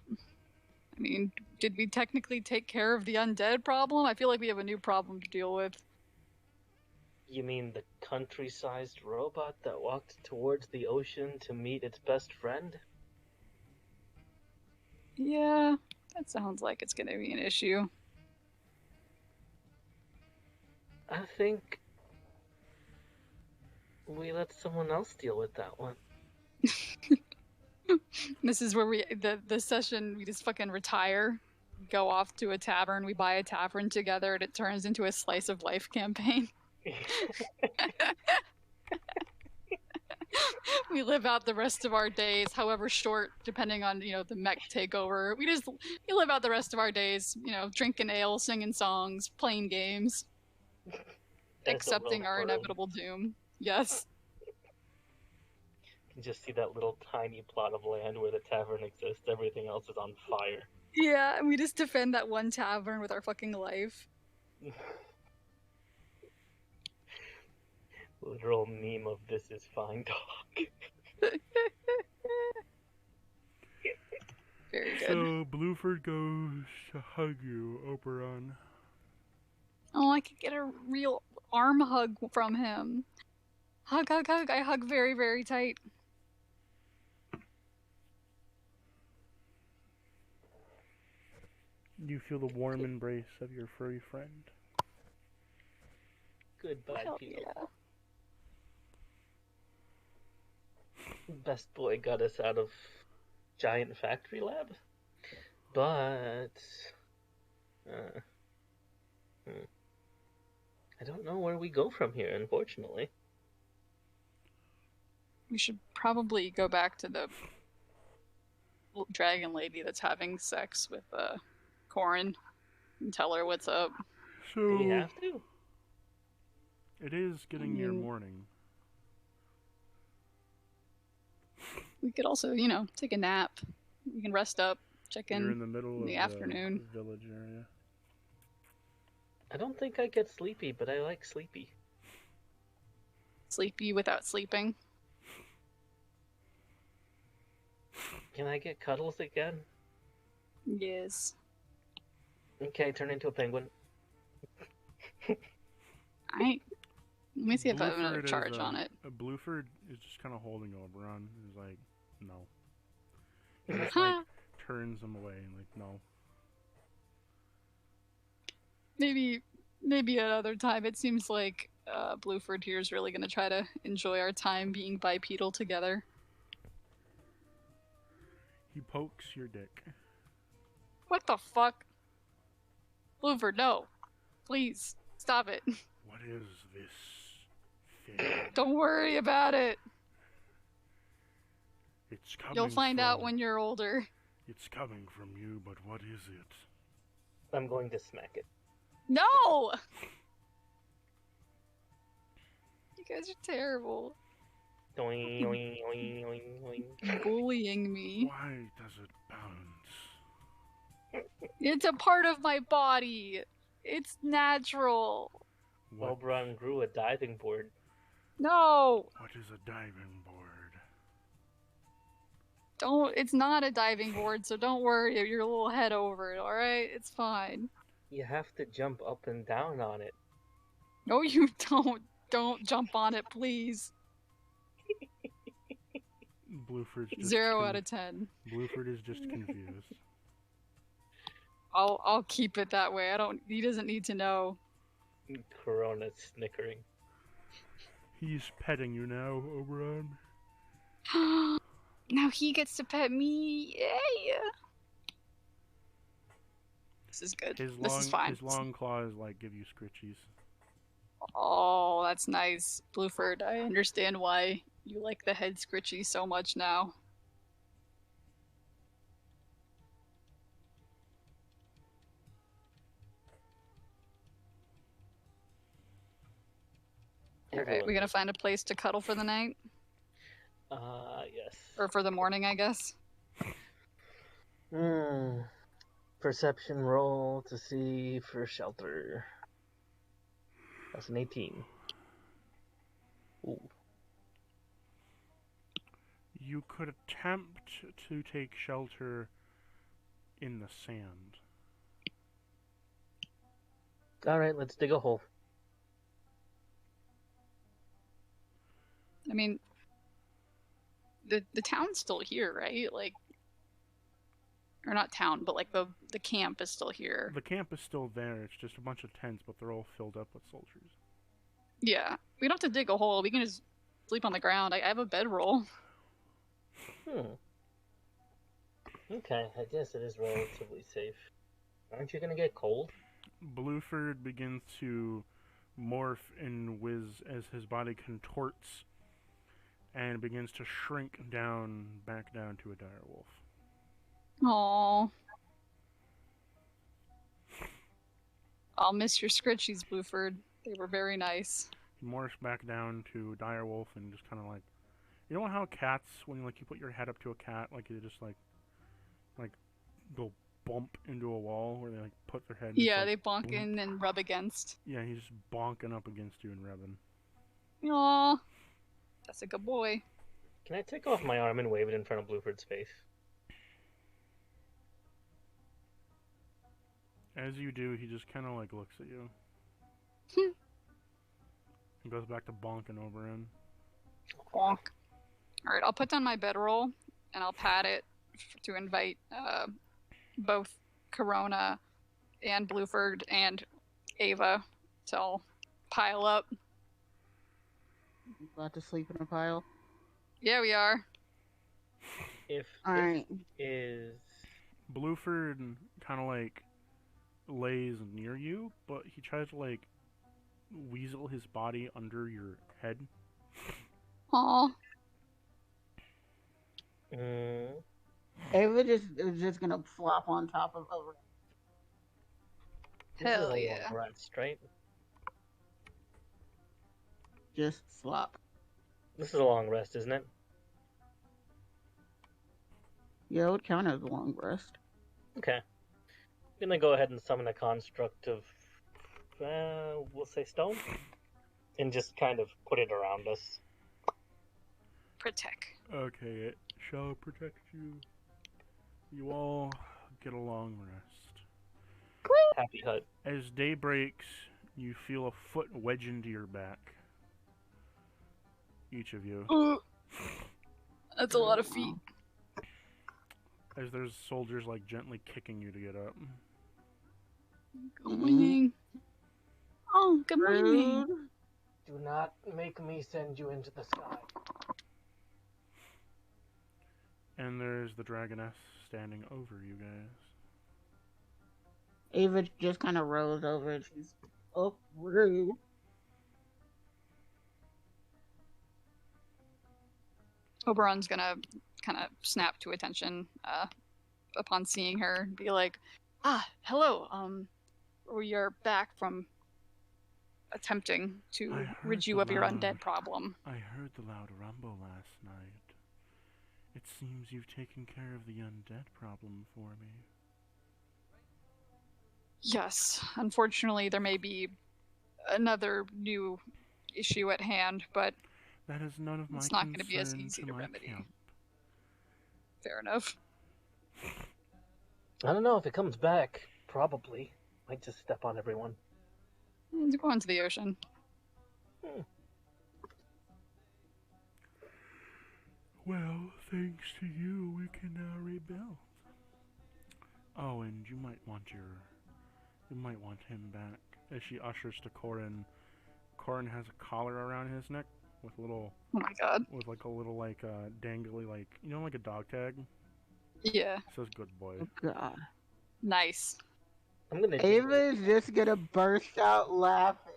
I mean, did we technically take care of the undead problem? I feel like we have a new problem to deal with. You mean the country-sized robot that walked towards the ocean to meet its best friend? Yeah, that sounds like it's gonna be an issue. I think we let someone else deal with that one. This is where the session, we just fucking retire, go off to a tavern, we buy a tavern together, and it turns into a slice of life campaign. We live out the rest of our days, however short, depending on, the mech takeover. We live out the rest of our days, drinking ale, singing songs, playing games, accepting our inevitable doom. Yes. You can just see that little tiny plot of land where the tavern exists. Everything else is on fire. Yeah, and we just defend that one tavern with our fucking life. Literal meme of "this is fine, dog." Very good. So, Blueford goes to hug you, Oberon. Oh, I could get a real arm hug from him. Hug, hug, hug. I hug very, very tight. You feel the warm embrace of your furry friend. Goodbye, Hell Peter. yeah. Best boy got us out of giant factory lab, but I don't know where we go from here, unfortunately. We should probably go back to the dragon lady that's having sex with Corin and tell her what's up. So, Do we have to? It is getting near morning. We could also, take a nap. We can rest up, check in. You're in the middle of the afternoon. Village area. I don't think I get sleepy, but I like sleepy. Sleepy without sleeping. Can I get cuddles again? Yes. Okay, turn into a penguin. Let me see if I have another Bluford charge on it. Bluford is just kind of holding Oberon. He's like, no. He just like turns him away and like, no. Maybe another time. It seems like Bluford here is really going to try to enjoy our time being bipedal together. He pokes your dick. What the fuck? Bluford, no. Please, stop it. What is this thing? Don't worry about it. It's coming. You'll find out when you're older. It's coming from you, but what is it? I'm going to smack it. No! You guys are terrible. Doing, doing, doing, doing, doing. Bullying me. Why does it bounce? It's a part of my body. It's natural. What, Oberon grew a diving board. No! what is a diving board? It's not a diving board, so don't worry your little head over it, alright? It's fine. You have to jump up and down on it. No, you don't. Don't jump on it, please. Bluford's just 0 out of 10. Bluford is just confused. I'll keep it that way. He doesn't need to know. Corona's snickering. He's petting you now, Oberon. Now he gets to pet me. Yay! This is good. This is fine. His long claws like give you scritchies. Oh, that's nice. Blueford, I understand why you like the head scritchy so much now. Alright, we gonna find a place to cuddle for the night? Yes. Or for the morning, I guess? Perception roll to see for shelter. That's an 18. Ooh. You could attempt to take shelter in the sand. Alright, let's dig a hole. I mean, the town's still here, right? Like, or not town, but like the camp is still here. The camp is still there. It's just a bunch of tents, but they're all filled up with soldiers. Yeah, we don't have to dig a hole. We can just sleep on the ground. I have a bedroll. Okay, I guess it is relatively safe. Aren't you gonna get cold? Blueford begins to morph and whiz as his body contorts and begins to shrink back down to a direwolf. Aww. I'll miss your scritchies, Blueford. They were very nice. He morphs back down to direwolf and just kind of like, you know how cats, when like you put your head up to a cat, like they just like go bump into a wall where they like put their head. Yeah, like, they bonk in and rub against. Yeah, he's just bonking up against you and rubbing. Aww. That's a good boy. Can I take off my arm and wave it in front of Blueford's face? As you do, he just kind of like looks at you. And goes back to bonking over him. Bonk. Alright, I'll put down my bedroll and I'll pat it to invite both Corona and Blueford and Ava to pile up. About to sleep in a pile? Yeah, we are. If Alright. is... Blueford kind of like lays near you, but he tries to like weasel his body under your head. Aww. Ava is just gonna flop on top of over. Hell yeah. Rest, right? Just flop. This is a long rest, isn't it? Yeah, it would count as a long rest. Okay. I'm gonna go ahead and summon a construct of, we'll say stone, and just kind of put it around us. Protect. Okay, it shall protect you. You all get a long rest. Happy hut. As day breaks, you feel a foot wedge into your back. Each of you. Ooh. That's a lot of feet. As there's soldiers like gently kicking you to get up. Good morning. Oh, good morning. Do not make me send you into the sky. And there's the dragoness standing over you guys. Ava just kind of rolls over and she's, oh, rude. Oberon's gonna kind of snap to attention upon seeing her and be like, hello, we are back from attempting to rid you of your undead problem. I heard the loud rumble last night. It seems you've taken care of the undead problem for me. Yes, unfortunately there may be another new issue at hand, but that is none of my it's not going to be as easy to remedy. Camp. Fair enough. I don't know if it comes back. Probably. Might just step on everyone. It's going to the ocean. Well, thanks to you, we can now rebuild. Oh, and you might want him back. As she ushers to Corin. Corin has a collar around his neck, with little. Oh my god. With like a little like dangly like like a dog tag. Yeah. It says good boy. Oh god. Nice. I'm gonna. Ava is just gonna burst out laughing.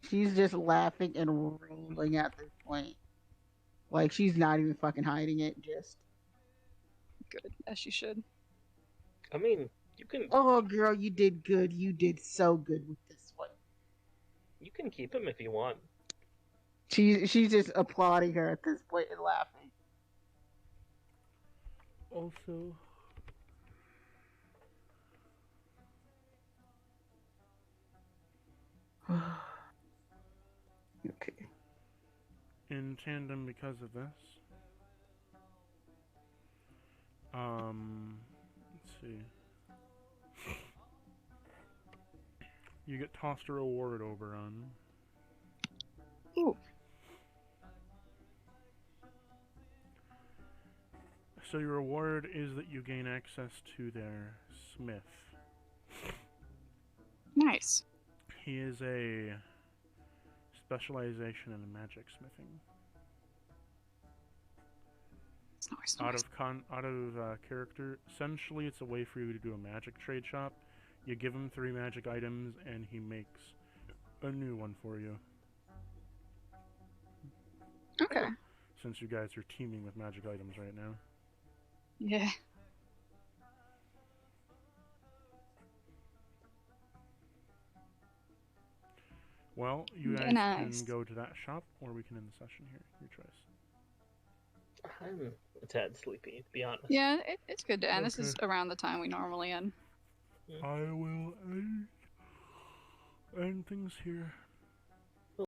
She's just laughing and rolling at this point. Like she's not even fucking hiding it. Just. Good, as she should. I mean, you can. Oh girl, you did good. You did so good with this one. You can keep him if you want. She's just applauding her at this point and laughing. Also, Okay. in tandem because of this, let's see. You get tossed a reward over on. Ooh. So your reward is that you gain access to their smith. Nice. He is a specialization in magic smithing. Nice. Out of character. Essentially, it's a way for you to do a magic trade shop. You give him 3 magic items, and he makes a new one for you. Okay. Since you guys are teaming with magic items right now. Yeah. Well, you guys Nice. can go to that shop, or we can end the session here. Your choice. I'm a tad sleepy, to be honest. Yeah, it's good to end. This is Okay. around the time we normally end. I will end things here.